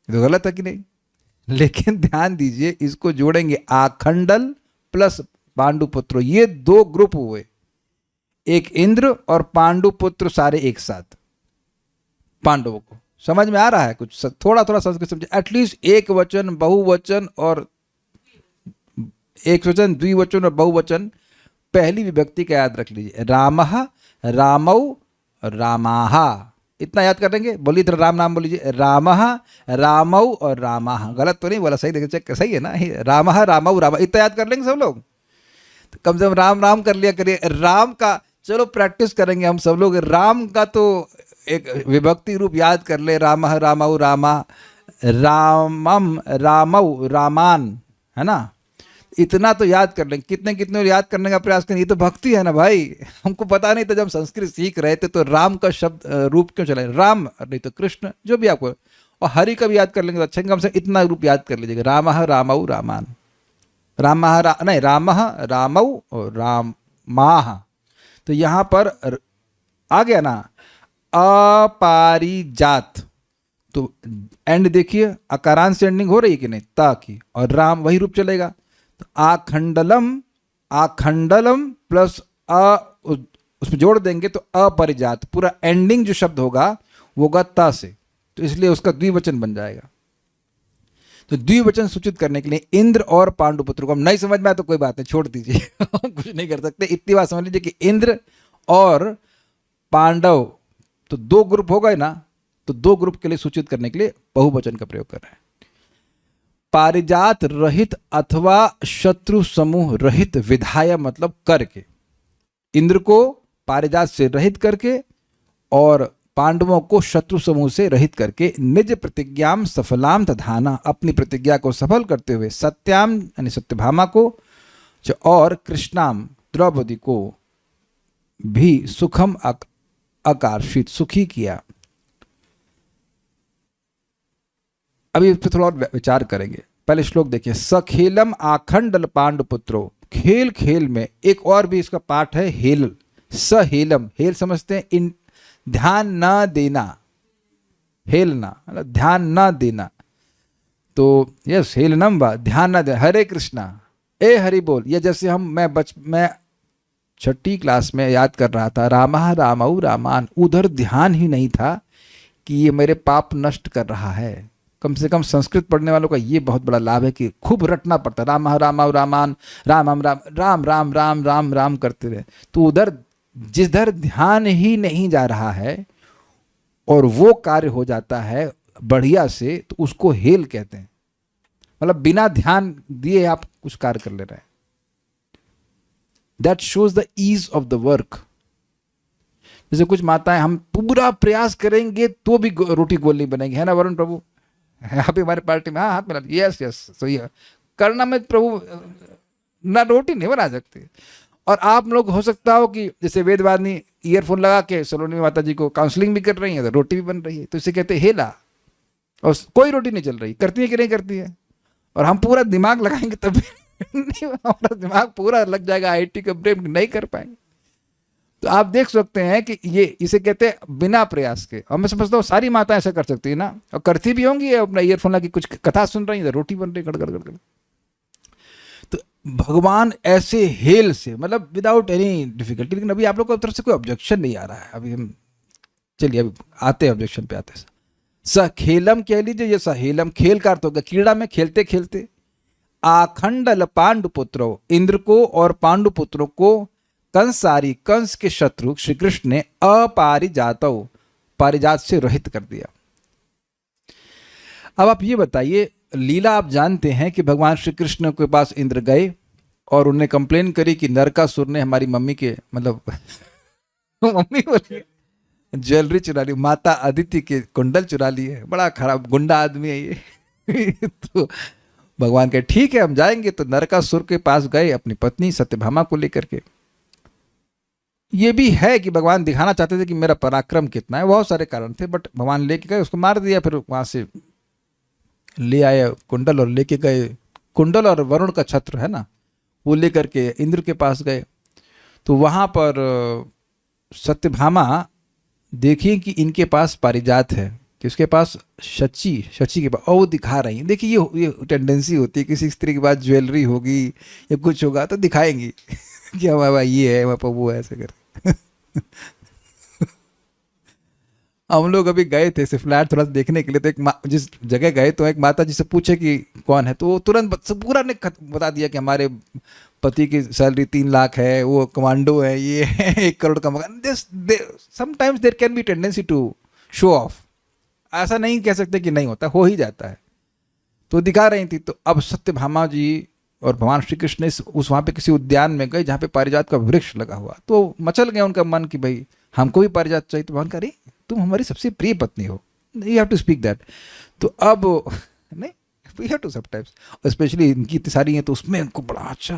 तो गलत है कि नहीं। लेकिन ध्यान दीजिए, इसको जोड़ेंगे आखंडल प्लस पांडुपुत्र, ये 2 ग्रुप हुए, एक इंद्र और पांडुपुत्र सारे एक साथ। पांडवों को समझ में आ रहा है कुछ, थोड़ा थोड़ा संस्कृत समझे, एटलीस्ट एक वचन, बहुवचन और एकवचन, द्विवचन और बहुवचन पहली विभक्ति का याद रख लीजिए। रामः, रामौ, रामाः, इतना याद कर लेंगे। बोलिए इधर राम नाम बोलिए, रामः, रामौ और रामाः। गलत तो नहीं बोला, सही देखिए, चेक सही है ना। रामः, रामौ, रामा, इतना याद कर लेंगे सब लोग। तो कम से कम राम राम कर लिया करिए। राम का चलो प्रैक्टिस करेंगे हम सब लोग। राम का तो एक विभक्ति रूप याद कर ले, रामः, रामौ, रामा, रामम, रामौ, रामान, है ना। इतना तो याद कर लेंगे। कितने कितने याद करने का प्रयास करें, ये तो भक्ति है ना भाई। हमको पता नहीं था जब हम संस्कृत सीख रहे थे तो राम का शब्द रूप क्यों चला, राम नहीं तो कृष्ण, जो भी आपको। और हरि का भी याद कर लेंगे तो अच्छा, कम से इतना रूप याद कर लीजिएगा, रामः, रामौ, रामान, रामः, नहीं रामः, रामौ और रामाः। तो यहाँ पर आ गया ना, अपारिजात, तो एंड देखिए अकारांत से एंडिंग हो रही है कि नहीं, ता की, और राम वही रूप चलेगा। तो आखंडलम, आखंडलम प्लस उसमें जोड़ देंगे तो अपरिजात, पूरा एंडिंग जो शब्द होगा वो होगा ता से, तो इसलिए उसका द्विवचन बन जाएगा। तो द्विवचन सूचित करने के लिए इंद्र और पांडुपुत्र को, हम नहीं समझ में आया तो कोई बात नहीं, छोड़ दीजिए कुछ नहीं कर सकते। इतनी बात समझ लीजिए कि इंद्र और पांडव तो दो ग्रुप हो गए ना, तो दो ग्रुप के लिए सूचित करने के लिए बहुवचन का प्रयोग कर रहे हैं। पारिजात रहित अथवा शत्रु समूह रहित विधाय मतलब करके, इंद्र को पारिजात से रहित करके और पांडवों को शत्रु समूह से रहित करके, निज प्रतिज्ञाम सफलाम तधाना, अपनी प्रतिज्ञा को सफल करते हुए, सत्याम यानी सत्यभामा को, और कृष्णाम द्रौपदी को भी सुखम आकर्षित, सुखी किया। अभी इस पर थोड़ा और विचार करेंगे। पहले श्लोक देखिए, सखेलम आखंडल पांडुपुत्रो, खेल खेल में एक और भी इसका पाठ है हेल, सहेलम, हेल समझते हैं, इन ध्यान न देना, हेलना मतलब ध्यान न देना, तो यस हेलनम वा, ध्यान न दे, हरे कृष्णा, ए हरि बोल। ये जैसे मैं छठी क्लास में याद कर रहा था, रामः, रामौ, रामान, उधर ध्यान ही नहीं था कि ये मेरे पाप नष्ट कर रहा है। कम से कम संस्कृत पढ़ने वालों का ये बहुत बड़ा लाभ है कि खूब रटना पड़ता, रामः, रामौ, रामान, राम राम राम राम राम राम राम राम करते रहे। तो उधर जिधर ध्यान ही नहीं जा रहा है और वो कार्य हो जाता है बढ़िया से, तो उसको हेल कहते हैं। मतलब बिना ध्यान दिए आप कुछ कार्य कर ले रहे हैं। That shows the ease of the work. जैसे कुछ माताएं, हम पूरा प्रयास करेंगे तो भी रोटी गोल नहीं बनेगी, है ना वरुण प्रभु, यहाँ पे हमारे पार्टी में, हाँ हाथ मिला, यस यस सही है, करना में प्रभु ना रोटी नहीं बना सकते। और आप लोग हो सकता हो कि जैसे वेदवादिनी ईयरफोन लगा के सलोनी माता जी को काउंसलिंग भी कर रही है, तो रोटी भी बन रही है, तो इसे कहते हैं हेला, और कोई रोटी नहीं चल रही, करती है कि नहीं करती है। और हम पूरा दिमाग लगाएंगे तब नहीं, हमारा दिमाग पूरा लग जाएगा आईटी का ब्रेन, नहीं कर पाएंगे। तो आप देख सकते हैं कि ये इसे कहते हैं बिना प्रयास के। और मैं समझता हूँ सारी माताएं ऐसा कर सकती है ना, और करती भी होंगी, अपना ईयरफोन लगा के कुछ कथा सुन रही है, रोटी बन रही गड़गड़ गड़गड़। तो भगवान ऐसे हेल से, मतलब विदाउट एनी डिफिकल्टी। लेकिन अभी आप लोग की तरफ से कोई ऑब्जेक्शन नहीं आ रहा है, अभी हम चलिए अभी आते हैं ऑब्जेक्शन पे आते हैं। सखेलम कह लीजिए, ये सहेलम खेल का अर्थ होगा क्रीड़ा में खेलते खेलते। आखंडल पांडुपुत्रो, इंद्र को और पांडुपुत्रों को कंसारी, कंस के शत्रु श्री कृष्ण ने अपारिजातो, पारिजात से रहित कर दिया। अब आप ये बताइए, लीला आप जानते हैं कि भगवान श्री कृष्ण के पास इंद्र गए और उन्हें कंप्लेन करी कि नरकासुर ने हमारी मम्मी के, मतलब मम्मी बोली ज्वेलरी चुरा ली, माता अदिति के कुंडल चुरा लिए, बड़ा खराब गुंडा आदमी है ये तो भगवान कहे ठीक है हम जाएंगे। तो नरकासुर के पास गए अपनी पत्नी सत्यभामा को लेकर के। ये भी है कि भगवान दिखाना चाहते थे कि मेरा पराक्रम कितना है, बहुत सारे कारण थे, बट भगवान लेके गए, उसको मार दिया, फिर वहां से ले आए कुंडल और लेके गए, कुंडल और वरुण का छत्र है ना, वो लेकर के इंद्र के पास गए। तो वहां पर सत्यभामा देखिए कि इनके पास पारिजात है, कि उसके पास शची के पास, और वो दिखा रही है। देखिए ये टेंडेंसी होती है, किसी स्त्री के पास ज्वेलरी होगी या कुछ होगा तो दिखाएंगी कि हमारे पास ये है, हमारे पास वो है, ऐसे कर हम लोग अभी गए थे ऐसे फ्लैट थोड़ा सा देखने के लिए, तो जिस जगह गए तो एक माता जी से पूछे कि कौन है, तो वो तुरंत पूरा ने बता दिया कि हमारे पति की सैलरी 3 लाख है, वो कमांडो है, ये है 1 करोड़ का मकान। Sometimes there can be tendency to show off, ऐसा नहीं कह सकते कि नहीं होता, हो ही जाता है। तो दिखा रही थी, तो अब सत्यभामा जी और भगवान श्री कृष्ण उस वहाँ पे किसी उद्यान में गए जहाँ पे पारिजात का वृक्ष लगा हुआ, तो मचल गया उनका मन कि भाई हमको भी पारिजात चाहिए। तो भगवान कह रही तुम हमारी सबसे प्रिय पत्नी हो, you have to speak that. तो अब नहीं, we have to sometimes, specially इनकी इतनी सारी हैं तो उसमें उनको बड़ा अच्छा,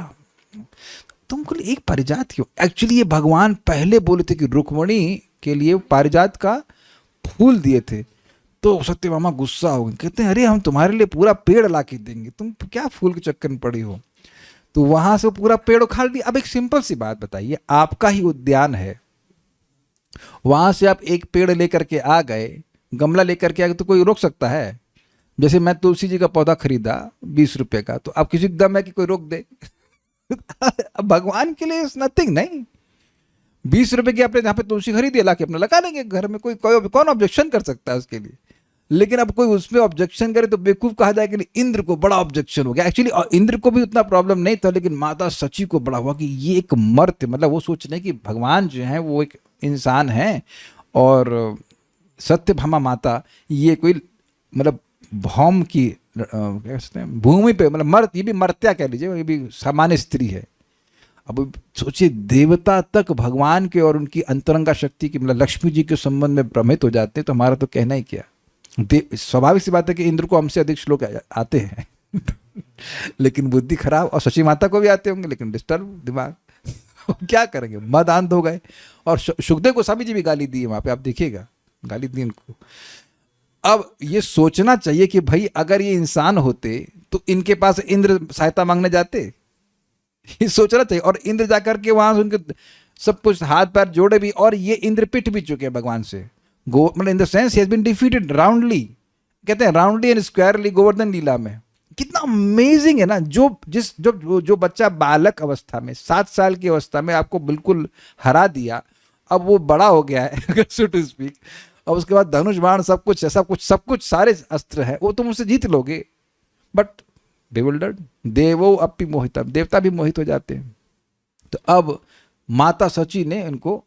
तुमको एक पारिजात क्यों? एक्चुअली ये भगवान पहले बोले थे कि रुक्मणी के लिए पारिजात का फूल दिए थे। तो सत्यभामा गुस्सा हो गई, कहते हैं अरे हम तुम्हारे लिए पूरा पेड़ ला के देंगे, तुम क्या फूल के चक्कर में पड़ी हो। तो वहां से पूरा पेड़ उखाड़ दिया। अब एक सिंपल सी बात बताइए, आपका ही उद्यान है, वहां से आप एक पेड़ लेकर के आ गए, गमला लेकर के आ गए, तो कोई रोक सकता है? जैसे मैं तुलसी जी का पौधा खरीदा 20 रुपए का, तो अब किसी दम है कि कोई रोक दे? अब भगवान के लिए नथिंग, नहीं 20 रुपए की आपने जहाँ पे तुलसी खरीदी ला के अपने लगा देंगे घर में, कोई कौन ऑब्जेक्शन कर सकता है उसके लिए। लेकिन अब कोई उसमें ऑब्जेक्शन करे तो बेवकूफ कहा जाए कि इंद्र को बड़ा ऑब्जेक्शन हो गया। एक्चुअली इंद्र को भी उतना प्रॉब्लम नहीं था, लेकिन माता सची को बड़ा हुआ कि ये एक मर्त्य, मतलब वो सोच रहे कि भगवान जो है वो एक इंसान है, और सत्यभामा माता ये कोई मतलब भौम की क्या कहते हैं भूमि पे, मतलब मर्त, ये भी मर्त्या कह लीजिए, ये भी सामान्य स्त्री है। अब सोचिए देवता तक भगवान के और उनकी अंतरंगा शक्ति की, मतलब लक्ष्मी जी के संबंध में भ्रमित हो जाते हैं, तो हमारा तो कहना ही क्या। स्वाभाविक सी बात है कि इंद्र को हमसे अधिक श्लोक आते हैं लेकिन बुद्धि खराब, और शची माता को भी आते होंगे लेकिन डिस्टर्ब दिमाग क्या करेंगे, मद आंध हो गए। और सुखदेव गोस्वामी जी भी गाली दी है वहां पे, आप देखिएगा गाली दी इनको। अब ये सोचना चाहिए कि भाई अगर ये इंसान होते तो इनके पास इंद्र सहायता मांगने जाते, ये सोचना चाहिए। और इंद्र जाकर के वहां से उनके सब कुछ हाथ पैर जोड़े भी, और ये इंद्र पिट भी चुके हैं भगवान से, मतलब in the sense he has been defeated roundly, कहते हैं राउंडली एंड स्क्वायरली गोवर्धन लीला में। कितना अमेजिंग है ना, जो बच्चा बालक अवस्था में 7 साल की अवस्था में आपको बिल्कुल हरा दिया, अब वो बड़ा हो गया है सो टू स्पीक, और उसके बाद धनुष बाण सब कुछ सारे अस्त्र है, वो तुम उससे जीत लोगे। बट bewildered, देवो अपि मोहितम, देवता भी मोहित हो जाते हैं। तो अब माता सची ने उनको,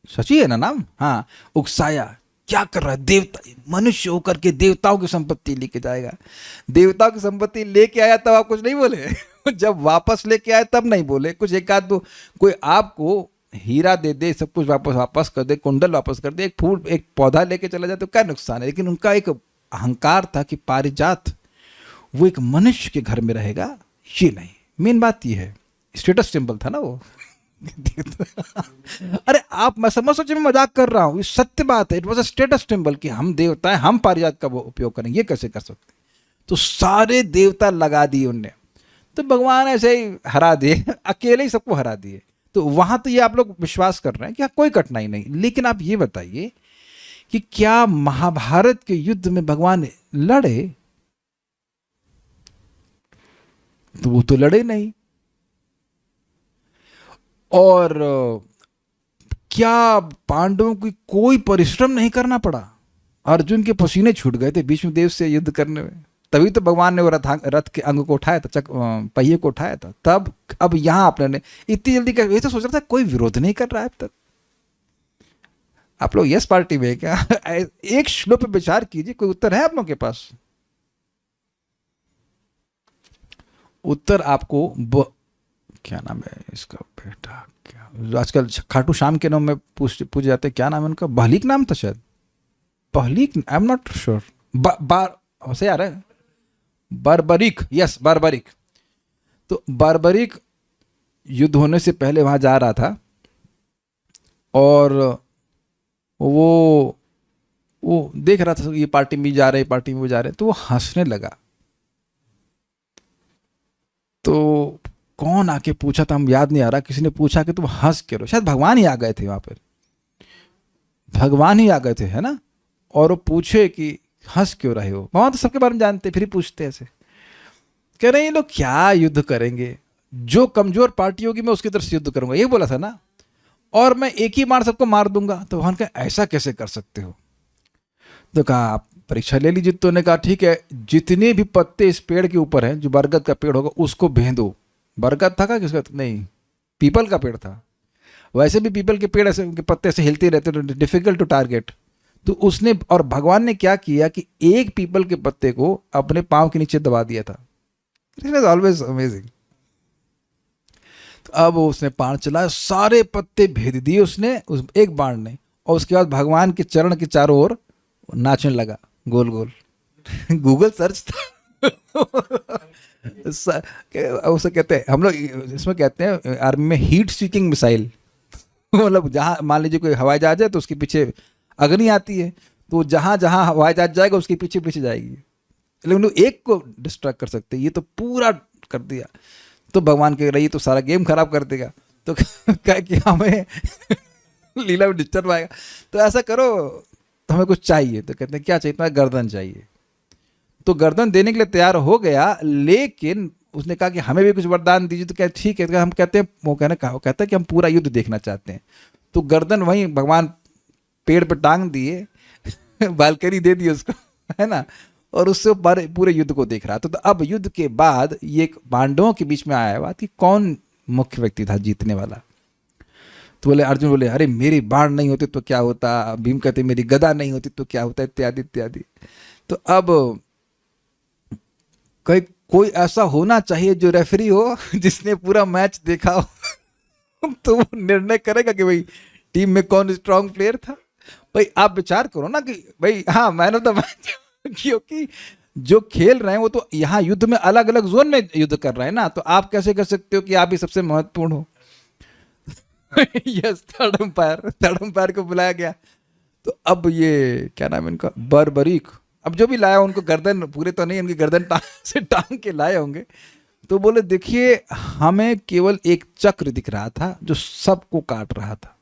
सची है ना नाम, हाँ, उकसाया, क्या कर रहा है देवता, मनुष्य होकर के देवताओं की संपत्ति लेके जाएगा। देवताओं की संपत्ति लेके आया तब आप कुछ नहीं बोले जब वापस लेके आए तब नहीं बोले कुछ, एक आध दो, कोई आपको हीरा दे दे, सब कुछ वापस कर दे, कुंडल वापस कर दे, एक फूल एक पौधा लेके चला जाए तो क्या नुकसान है। लेकिन उनका एक अहंकार था कि पारिजात वो एक मनुष्य के घर में रहेगा, ये नहीं। मेन बात ये है, स्टेटस सिंबल था ना वो अरे आप, मैं समझ सोचे मैं मजाक कर रहा हूँ, ये सत्य बात है। It was a status symbol कि हम देवता हैं, हम पारिजात का उपयोग करेंगे, ये कैसे कर सकते। तो सारे देवता लगा दिए उनने, तो भगवान ऐसे ही हरा दिए, अकेले ही सबको हरा दिए। तो वहां तो ये आप लोग विश्वास कर रहे हैं कि कोई कठिनाई नहीं। लेकिन आप ये बताइए कि क्या महाभारत के युद्ध में भगवान लड़े? तो वो तो लड़े नहीं। और क्या पांडवों को कोई परिश्रम नहीं करना पड़ा? अर्जुन के पसीने छूट गए थे भीष्मदेव से युद्ध करने में, तभी तो भगवान ने वो रथ के अंग को उठाया था, पहिए को उठाया था तब। अब यहां आपने इतनी जल्दी कर, ये तो सोच रहा था कोई विरोध नहीं कर रहा है अब तक। आप लोग यस पार्टी में क्या? एक श्लोक पे विचार कीजिए, कोई उत्तर है आप लोगों के पास? उत्तर आपको क्या नाम है इसका बेटा, क्या आजकल खाटू श्याम के नाम में पूछे जाते, क्या नाम है उनका? बहलीक नाम था शायद, बहलीक, आई एम नॉट श्योर, से आ रहा है बर्बरिक, यस बर्बरिक। तो बर्बरिक युद्ध होने से पहले वहां जा रहा था, और वो देख रहा था ये पार्टी में जा रहे, पार्टी में जा रहे, तो वो हंसने लगा। तो कौन आके पूछा था, हम याद नहीं आ रहा, किसी ने पूछा कि तुम हंस क्यों रहे हो? शायद भगवान ही आ गए थे वहां पर, भगवान ही आ गए थे, है ना। और वो पूछे कि हंस क्यों रहे हो? भगवान तो सबके बारे में जानते, फिर ही पूछते ऐसे। कह रहे हैं ये लोग क्या युद्ध करेंगे, जो कमजोर पार्टी होगी मैं उसकी तरफ से युद्ध करूंगा, ये बोला था ना, और मैं एक ही बार सबको मार दूंगा। तो भगवान कहा ऐसा कैसे कर सकते हो? तो कहा आप परीक्षा ले लीजिए। तो ने कहा ठीक है, जितने भी पत्ते इस पेड़ के ऊपर हैं, जो बरगद का पेड़ होगा उसको भेदो। बरगद था का किसका? नहीं, पीपल का पेड़ था। वैसे भी पीपल के पेड़ ऐसे, उनके पत्ते ऐसे हिलते रहते, तो डिफिकल्ट टू टारगेट। तो उसने, और भगवान ने क्या किया कि एक पीपल के पत्ते को अपने पांव के नीचे दबा दिया था। It was always amazing. तो अब उसने बाण चलाया, सारे पत्ते भेद दिए उसने, उस एक बाण ने, और उसके बाद भगवान के चरण के चारों ओर नाचने लगा गोल गोल। गूगल सर्च था। उसे कहते हैं हम लोग, इसमें कहते हैं आर्मी में हीट सीकिंग मिसाइल। मतलब जहाँ मान लीजिए कोई हवाई जहाज है तो उसके पीछे अग्नि आती है, तो जहाँ जहाँ हवाई जहाज जाएगा उसके पीछे पीछे जाएगी, लेकिन एक को डिस्ट्रैक्ट कर सकते, ये तो पूरा कर दिया। तो भगवान कह रही तो सारा गेम खराब कर देगा, तो क्या कि हमें लीला में डिस्टर्ब आएगा, तो ऐसा करो, तो हमें कुछ चाहिए। तो कहते हैं क्या चाहिए? तुम्हारा गर्दन चाहिए। तो गर्दन देने के लिए तैयार हो गया, लेकिन उसने कहा कि हमें भी कुछ वरदान दीजिए। तो क्या ठीक है, तो हम कहते हैं, वो कहता है कि हम पूरा युद्ध देखना चाहते हैं। तो गर्दन वहीं भगवान पेड़ पर टांग दिए, बालकनी दे दी उसको, है ना, और उससे पूरे युद्ध को देख रहा था। तो अब युद्ध के बाद ये पांडवों के बीच में आया बात कि कौन मुख्य व्यक्ति था जीतने वाला। तो बोले, अर्जुन बोले अरे मेरी बाण नहीं होती तो क्या होता, भीम कहते मेरी गदा नहीं होती तो क्या होता, इत्यादि इत्यादि। तो अब कोई ऐसा होना चाहिए जो रेफरी हो, जिसने पूरा मैच देखा हो, तो वो निर्णय करेगा कि भाई टीम में कौन स्ट्रांग प्लेयर था। भाई आप विचार करो ना कि भाई हाँ मैन ऑफ द मैच, क्योंकि जो खेल रहे हैं वो तो यहाँ युद्ध में अलग अलग जोन में युद्ध कर रहे हैं ना, तो आप कैसे कर सकते हो कि आप ही सबसे महत्वपूर्ण हो। यस, थर्ड अंपायर को बुलाया गया। तो अब ये क्या नाम है इनका, बर्बरीक, अब जो भी लाया उनको गर्दन, पूरे तो नहीं, उनकी गर्दन से टांग के लाए होंगे। तो बोले देखिए हमें केवल एक चक्र दिख रहा था जो सबको काट रहा था।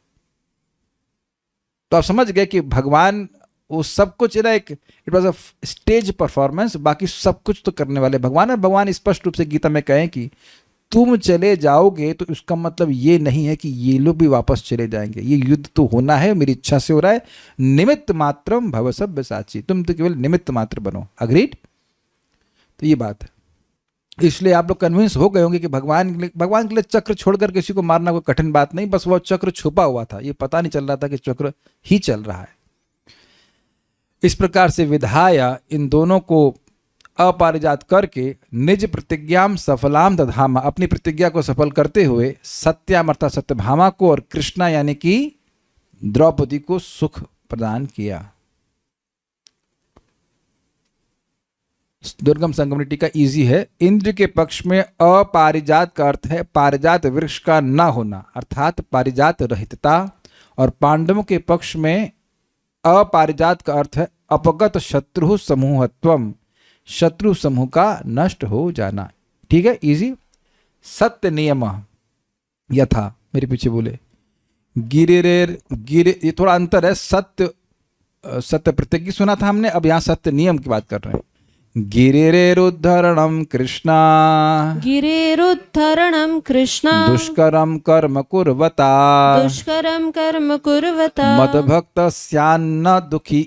तो आप समझ गए कि भगवान वो सब कुछ ना, एक it was a stage performance, बाकी सब कुछ तो करने वाले भगवान है। भगवान स्पष्ट रूप से गीता में कहें कि तुम चले जाओगे तो उसका मतलब ये नहीं है कि ये लोग भी वापस चले जाएंगे, ये युद्ध तो होना है, मेरी इच्छा से हो रहा है। निमित्त मात्रम भव सब्यसाची, तुम तो केवल निमित्त मात्र बनो। अग्रीड? तो ये बात है। इसलिए आप लोग कन्विंस हो गए होंगे कि भगवान के लिए चक्र छोड़कर किसी को मारना कोई कठिन बात नहीं, बस वो चक्र छुपा हुआ था, ये पता नहीं चल रहा था कि चक्र ही चल रहा है। इस प्रकार से विधाया इन दोनों को अपारिजात करके निज प्रतिज्ञाम सफलाम दधामा, अपनी प्रतिज्ञा को सफल करते हुए सत्याम अर्थात सत्यभामा को और कृष्णा यानी कि द्रौपदी को सुख प्रदान किया। दुर्गम संगमनी टीका इजी है। इंद्र के पक्ष में अपारिजात का अर्थ है पारिजात वृक्ष का न होना अर्थात पारिजात रहितता, और पांडवों के पक्ष में अपारिजात का अर्थ है अपगत शत्रु समूहत्वम, शत्रु समूह का नष्ट हो जाना। ठीक है, इजी। सत्य नियम यथा, मेरे पीछे बोले गिरेर गिरे, ये थोड़ा अंतर है। सत्य प्रतिज्ञा सुना था हमने, अब यहाँ सत्य नियम की बात कर रहे हैं। गिरेरुद्धरणं कृष्णा, गिरेरुद्धरणं कृष्णा, दुष्करं कर्म कुर्वता, दुष्करं कर्म कुर्वता, मद्भक्तस्यान्न दुखी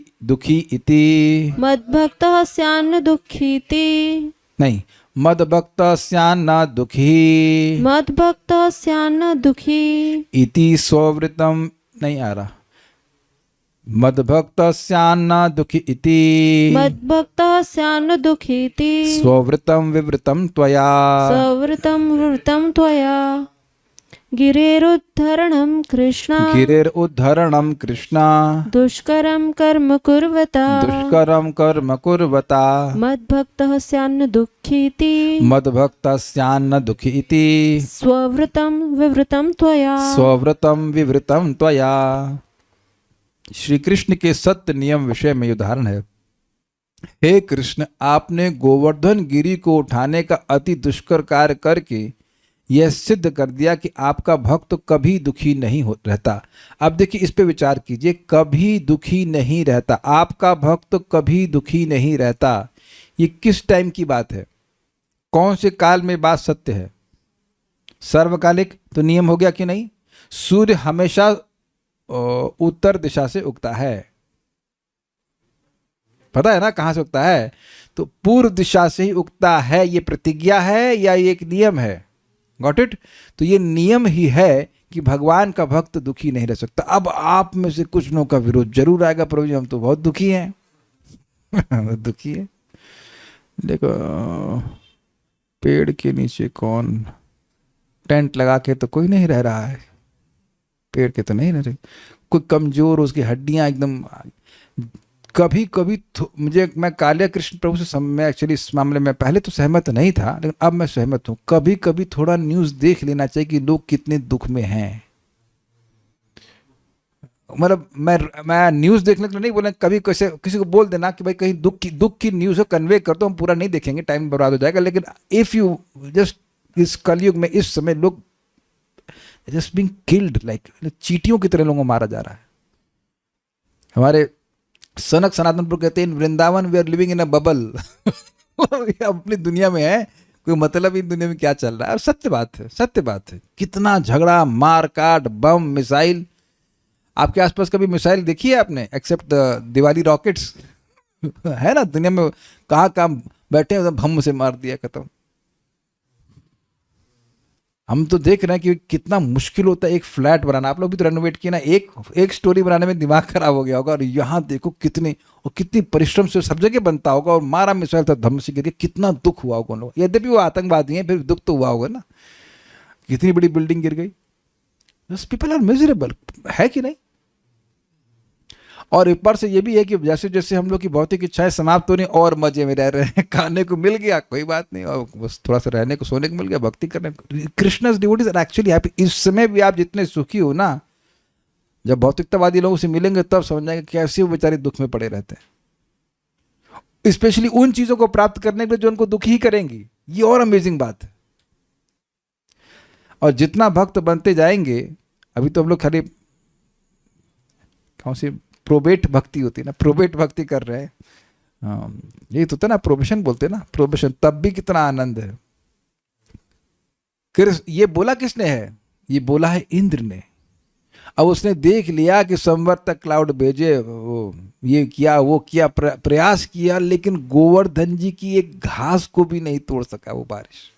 इति, मद्भक्तः स्यान्न दुःखीति, नहीं, मद्भक्तस्यान्न दुखी, मद्भक्तः स्यान्न दुःखी इति स्ववृतं, नहीं आ रहा, मद्भक्तस्यान्न दुखी इति, मद्भक्तः स्यान्न दुःखीति, स्ववृतं विवृतं त्वया, स्ववृतं विवृतं त्वया, गिरेरुद्धरणं कृष्णा, गिरेरुद्धरणं कृष्णा, दुष्करं कर्म कुर्वता, दुष्करं कर्म कुर्वता, मद्भक्तः स्यान्न दुःखीति, मद्भक्तस्यान्न दुखी इति, स्ववृतं विवृतं त्वया, स्वव्रतं विवृतं त्वया। श्री कृष्ण के सत्य नियम विषय में उदाहरण है। हे कृष्ण, आपने गोवर्धन गिरी को उठाने का अति दुष्कर कार्य करके यह सिद्ध कर दिया कि आपका भक्त कभी दुखी नहीं रहता। अब देखिए इस पे विचार कीजिए, कभी दुखी नहीं रहता, आपका भक्त कभी दुखी नहीं रहता, ये किस टाइम की बात है, कौन से काल में बात सत्य है? सर्वकालिक तो नियम हो गया कि नहीं? सूर्य हमेशा उत्तर दिशा से उगता है, पता है ना कहाँ से उगता है? तो पूर्व दिशा से ही उगता है। ये प्रतिज्ञा है या ये एक नियम है? Got it? तो ये नियम ही है कि भगवान का भक्त दुखी नहीं रह सकता। अब आप में से कुछ लोगों का विरोध जरूर आएगा, प्रभु जी हम तो बहुत दुखी हैं। दुखी है। देखो, पेड़ के नीचे कौन, टेंट लगा के तो कोई नहीं रह रहा है, पेड़ के तो नहीं रह रहे। कोई कमजोर, उसकी हड्डियां एकदम, कभी कभी मुझे, मैं कालिया कृष्ण प्रभु से मैं एक्चुअली इस मामले में पहले तो सहमत नहीं था, लेकिन अब मैं सहमत हूँ। कभी कभी थोड़ा न्यूज़ देख लेना चाहिए कि लोग कितने दुख में हैं। मतलब मैं न्यूज़ देखने के लिए नहीं बोला, कभी किसी को बोल देना कि भाई कहीं दुख की न्यूज़ हो, कन्वे कर दो, हम पूरा नहीं देखेंगे, टाइम बर्बाद हो जाएगा। लेकिन इफ़ यू जस्ट, इस कलयुग में इस समय लोग जस्ट बीइंग किल्ड, लाइक चींटियों की तरह लोगों को मारा जा रहा है। हमारे सनक सनातनपुर कहते हैं, in Vrindavan we are living in a bubble. अपनी दुनिया में है, कोई मतलब इन दुनिया में क्या चल रहा है। और सत्य बात है, सत्य बात है। कितना झगड़ा, मार काट, बम, मिसाइल। आपके आसपास कभी मिसाइल देखी है आपने, एक्सेप्ट दिवाली रॉकेट्स? है ना, दुनिया में कहाँ कहाँ बैठे हैं, बम से मार दिया, खत्म। हम तो देख रहे हैं कि कितना मुश्किल होता है एक फ्लैट बनाना। आप लोग भी तो रेनोवेट किए ना, एक स्टोरी बनाने में दिमाग खराब हो गया होगा, और यहाँ देखो कितनी परिश्रम से सब जगह बनता होगा, और मारा मिसाइल था, धम से गिर के कितना दुख हुआ होगा उन लोग। यद्यपि वो आतंकवादी हैं, फिर दुख तो हुआ होगा ना, कितनी बड़ी बिल्डिंग गिर गई। पीपल आर मिजरेबल, है कि नहीं? और ऊपर से ये भी है कि जैसे जैसे हम लोग की भौतिक इच्छाएं समाप्त हो रही, और मजे में रह रहे हैं। खाने को मिल गया कोई बात नहीं, और बस थोड़ा सा रहने को, सोने को मिल गया, भक्ति करने। Krishna's devotees are actually happy. इस समय भी आप जितने सुखी हो ना, जब भौतिकतावादी लोगों से मिलेंगे तब समझ जाएंगे कैसे वो बेचारे दुख में पड़े रहते हैं, स्पेशली उन चीजों को प्राप्त करने के लिए जो उनको दुखी ही करेंगी। ये और अमेजिंग बात है। और जितना भक्त बनते जाएंगे, अभी तो हम लोग खाली कौन सी प्रोबेट भक्ति होती है ना, प्रोबेट भक्ति कर रहे हैं। यही तो होता है ना, प्रोबेशन बोलते हैं ना, प्रोबेशन। तब भी कितना आनंद है। ये बोला किसने है? ये बोला है इंद्र ने। अब उसने देख लिया कि संवर तक क्लाउड भेजे, वो ये किया वो किया, प्रयास किया, लेकिन गोवर्धन जी की एक घास को भी नहीं तोड़ सका वो बारिश।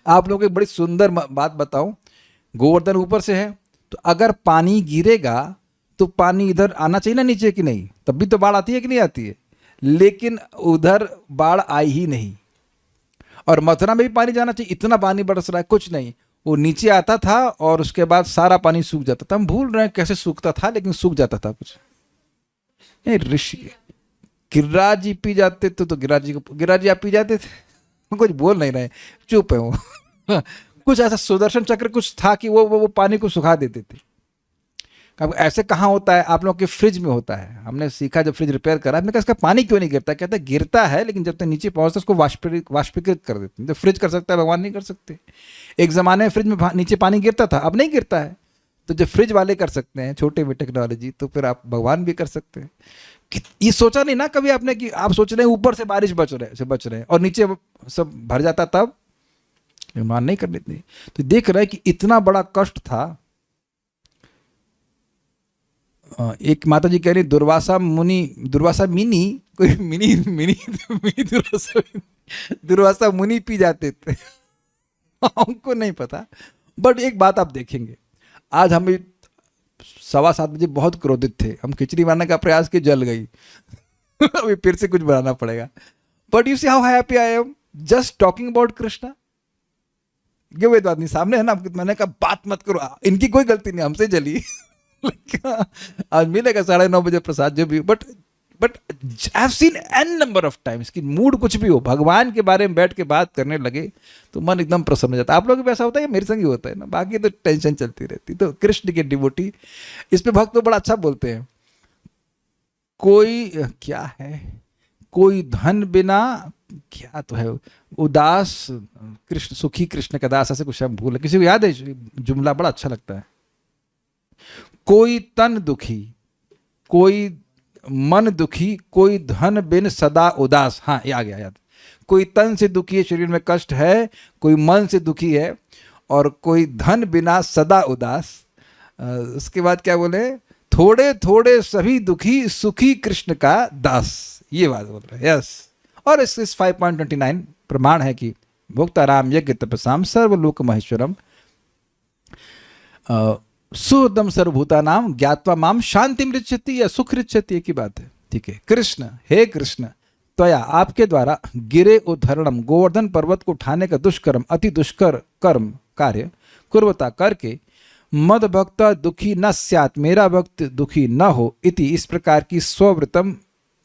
आप लोगों को एक बड़ी सुंदर बात बताऊं, गोवर्धन ऊपर से है, तो अगर पानी गिरेगा तो पानी इधर आना चाहिए ना नीचे, कि नहीं? तब भी तो बाढ़ आती है कि नहीं आती है? लेकिन उधर बाढ़ आई ही नहीं। और मथुरा में भी पानी जाना चाहिए, इतना पानी बरस रहा है, कुछ नहीं, वो नीचे आता था और उसके बाद सारा पानी सूख जाता था। हम भूल रहे हैं कैसे सूखता था, लेकिन सूख जाता था कुछ। ऋषि गिरिराज जी पी जाते थे, तो गिरिराज जी आप पी जाते थे? कुछ बोल नहीं रहे, चुप है वो। कुछ ऐसा सुदर्शन चक्र कुछ था कि वो पानी को सुखा देते थे। अब ऐसे कहाँ होता है? आप लोगों के फ्रिज में होता है। हमने सीखा, जब फ्रिज रिपेयर करा, हमने कहा इसका पानी क्यों नहीं गिरता? कहता है गिरता है, लेकिन जब तक नीचे पहुंचता है उसको वाष्पीकृत कर देते हैं। जब फ्रिज कर सकता है, भगवान नहीं कर सकते। एक ज़माने में फ्रिज में नीचे पानी गिरता था, अब नहीं गिरता है। तो जब फ्रिज वाले कर सकते हैं छोटे में टेक्नोलॉजी, तो फिर आप भगवान भी कर सकते हैं। ये सोचा नहीं ना कभी आपने कि आप सोच रहे हैं ऊपर से बारिश बच रहे हैं और नीचे सब भर जाता, तब मान नहीं कर लेते। तो देख रहे हैं कि इतना बड़ा कष्ट था। एक माता जी कह रही, दुर्वासा मिनी, कोई मिनी दुर्वासा मुनि पी जाते थे। हमको नहीं पता, बट एक बात आप देखेंगे, आज हम 7:15 बजे बहुत क्रोधित थे, हम खिचड़ी बनाने का प्रयास किए, जल गई। अभी फिर से कुछ बनाना पड़ेगा। But you see how happy I am just talking about Krishna. ये वो बात नहीं सामने है ना, मैंने कहा बात मत करो, इनकी कोई गलती नहीं, हमसे जली। आज मिलेगा 9:30 बजे प्रसाद जो भी, but I have seen an number of times कि मूड कुछ भी हो, भगवान के बारे में बैठ के बात करने लगे तो मन एकदम प्रसन्न हो जाता है। आप लोगों को ऐसा होता है? मेरे संग ही होता है ना, बाकी तो टेंशन चलती रहती। तो कृष्ण के डिवोटी, इस पे भक्त तो बड़ा अच्छा बोलते हैं, कोई क्या है, कोई धन बिना, क्या तो है, उदास कृष्ण सुखी कृष्ण का दास, ऐसे कुछ हम भूल, किसी को याद है जुमला? बड़ा अच्छा लगता है। कोई तन दुखी, कोई मन दुखी, कोई धन बिन सदा उदास। हाँ, ये आ गया याद। कोई तन से दुखी है, शरीर में कष्ट है, कोई मन से दुखी है, और कोई धन बिना सदा उदास। उसके बाद क्या बोले? थोड़े थोड़े सभी दुखी, सुखी कृष्ण का दास, ये बात बोल रहे हैं। यस, और इस 5.29 प्रमाण है कि भोक्ताराम यज्ञ तपसाम सर्वलोक महेश्वरम सुहृदम सर्वभूतानाम ज्ञात्वा माम शांति मृच्छति या सुख रिच्छति, की बात है। ठीक है, कृष्ण, हे कृष्ण, त्वया आपके द्वारा गिरे उद्धरणम गोवर्धन पर्वत को उठाने का दुष्कर्म, अति दुष्कर कर्म कार्य कुर्वता करके मद भक्त दुखी न स्यात्, मेरा भक्त दुखी न हो, इति इस प्रकार की स्वव्रतम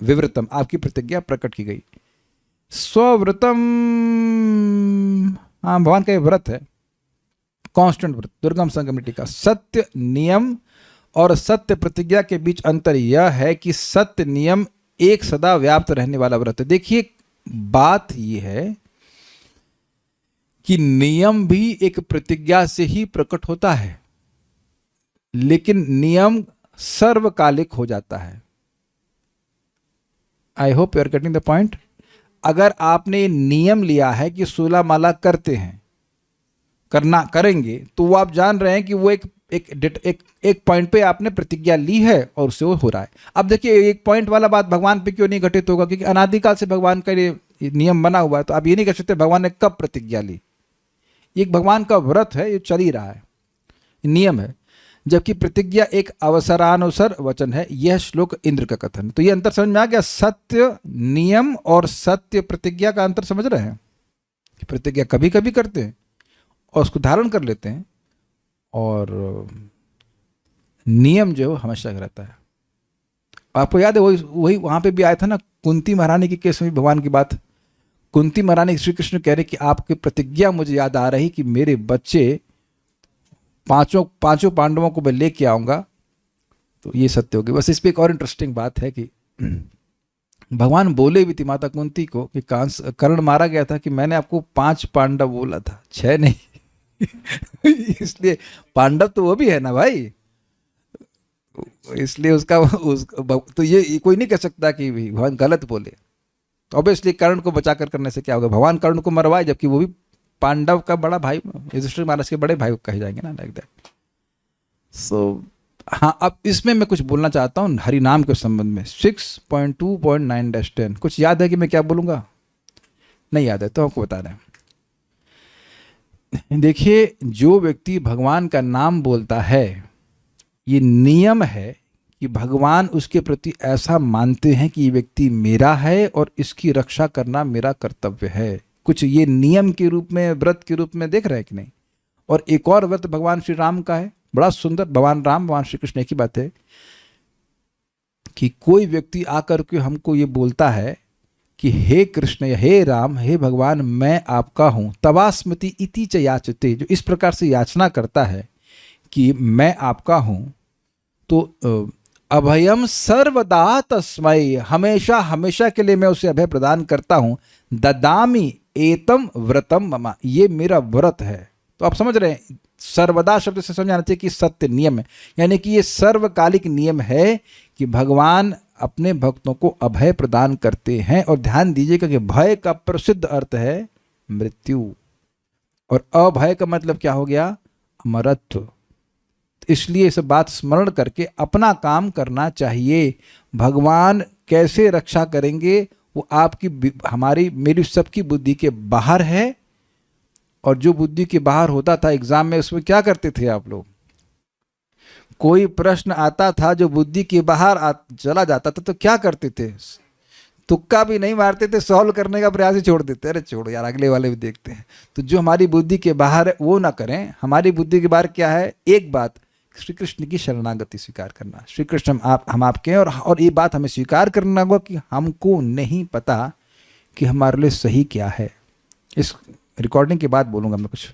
विवृतम आपकी प्रतिज्ञा प्रकट की गई। स्वव्रतम, हाँ, भगवान का ये व्रत है, कांस्टेंट व्रत, दुर्गम संगमिति का। सत्य नियम और सत्य प्रतिज्ञा के बीच अंतर यह है कि सत्य नियम एक सदा व्याप्त रहने वाला व्रत है। देखिए, बात यह है कि नियम भी एक प्रतिज्ञा से ही प्रकट होता है, लेकिन नियम सर्वकालिक हो जाता है। I hope you are getting the point. अगर आपने नियम लिया है कि 16 माला करते हैं, करेंगे, तो वो आप जान रहे हैं कि वो एक पॉइंट पे आपने प्रतिज्ञा ली है और उससे वो हो रहा है। अब देखिए, एक पॉइंट वाला बात भगवान पे क्यों नहीं घटित होगा? क्योंकि अनादिकाल से भगवान का ये नियम बना हुआ है। तो आप ये नहीं कह सकते भगवान ने कब प्रतिज्ञा ली। ये भगवान का व्रत है, ये चल ही रहा है, नियम है। जबकि प्रतिज्ञा एक अवसरानुसार वचन है। यह श्लोक इंद्र का कथन। तो ये अंतर समझ में आ गया? सत्य नियम और सत्य प्रतिज्ञा का अंतर समझ रहे हैं? प्रतिज्ञा कभी कभी करते हैं और उसको धारण कर लेते हैं, और नियम जो हमेशा रहता है। आपको याद है वही वहां पे भी आया था ना, कुंती महारानी के केस में भगवान की बात। कुंती महारानी श्री कृष्ण कह रहे कि आपकी प्रतिज्ञा मुझे याद आ रही कि मेरे बच्चे पांचों पांडवों को मैं लेके आऊंगा। तो ये सत्य होगी। बस इस पे एक और इंटरेस्टिंग बात है कि भगवान बोले भी थी माता कुंती को कि कर्ण मारा गया था कि मैंने आपको 5 पांडव बोला था, 6 नहीं। इसलिए पांडव तो वो भी है ना भाई, इसलिए तो ये कोई नहीं कह सकता कि भगवान गलत बोले। तो ऑब्वियसली कर्ण को बचाकर करने से क्या होगा? भगवान कर्ण को मरवाए, जबकि वो भी पांडव का बड़ा भाई, युधिष्ठिर महाराज के बड़े भाई कहे जाएंगे ना, लाइक दैट। सो हाँ, अब इसमें मैं कुछ बोलना चाहता हूँ हरि नाम के संबंध में। 6.2.9-10 कुछ याद है कि मैं क्या बोलूँगा? नहीं याद है तो आपको बता रहे हैं। देखिए, जो व्यक्ति भगवान का नाम बोलता है, ये नियम है कि भगवान उसके प्रति ऐसा मानते हैं कि ये व्यक्ति मेरा है और इसकी रक्षा करना मेरा कर्तव्य है। कुछ ये नियम के रूप में, व्रत के रूप में देख रहे हैं कि नहीं? और एक और व्रत भगवान श्री राम का है, बड़ा सुंदर। भगवान राम, भगवान श्री कृष्ण, एक ही बात है कि कोई व्यक्ति आकर के हमको ये बोलता है कि हे कृष्ण या हे राम, हे भगवान, मैं आपका हूं, तवास्मति इति च याचते, जो इस प्रकार से याचना करता है कि मैं आपका हूं, तो अभयम सर्वदा तस्मै, हमेशा हमेशा के लिए मैं उसे अभय प्रदान करता हूं। ददामी एतम व्रतम ममा, ये मेरा व्रत है। तो आप समझ रहे हैं, सर्वदा शब्द से समझाना चाहिए कि सत्य नियम है, यानी कि ये सर्वकालिक नियम है कि भगवान अपने भक्तों को अभय प्रदान करते हैं। और ध्यान दीजिएगा कि भय का प्रसिद्ध अर्थ है मृत्यु, और अभय का मतलब क्या हो गया? अमरत्व। इसलिए इस बात स्मरण करके अपना काम करना चाहिए। भगवान कैसे रक्षा करेंगे वो आपकी, हमारी, मेरी, सबकी बुद्धि के बाहर है। और जो बुद्धि के बाहर होता था एग्जाम में, उसमें क्या करते थे आप लोग? कोई प्रश्न आता था जो बुद्धि के बाहर चला जाता था तो क्या करते थे? तुक्का भी नहीं मारते थे, सॉल्व करने का प्रयास ही छोड़ देते। अरे छोड़ो यार, अगले वाले भी देखते हैं। तो जो हमारी बुद्धि के बाहर है वो ना करें। हमारी बुद्धि के बाहर क्या है? एक बात, श्री कृष्ण की शरणागति स्वीकार करना। श्री कृष्ण हम आपके हैं, और ये बात हमें स्वीकार करना होगा कि हमको नहीं पता कि हमारे लिए सही क्या है। इस रिकॉर्डिंग के बाद बोलूँगा मैं कुछ,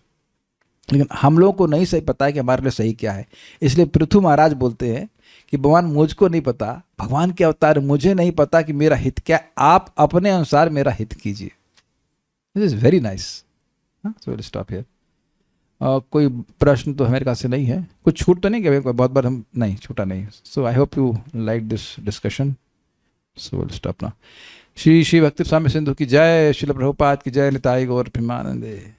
लेकिन हम लोगों को नहीं सही पता है कि हमारे लिए सही क्या है। इसलिए पृथु महाराज बोलते हैं कि भगवान मुझको नहीं पता, भगवान के अवतार, मुझे नहीं पता कि मेरा हित क्या, आप अपने अनुसार मेरा हित कीजिए। This is very nice. So will stop here. कोई प्रश्न तो हमारे पास से नहीं है, कुछ छूट तो नहीं गया? बहुत बार हम नहीं छूटा नहीं। So I hope you like this discussion. So will stop now. Shri Shri Bhakti Swami Sindhu की जय, श्रील प्रभुपाद की जय, निताई गौर प्रेमानंदे।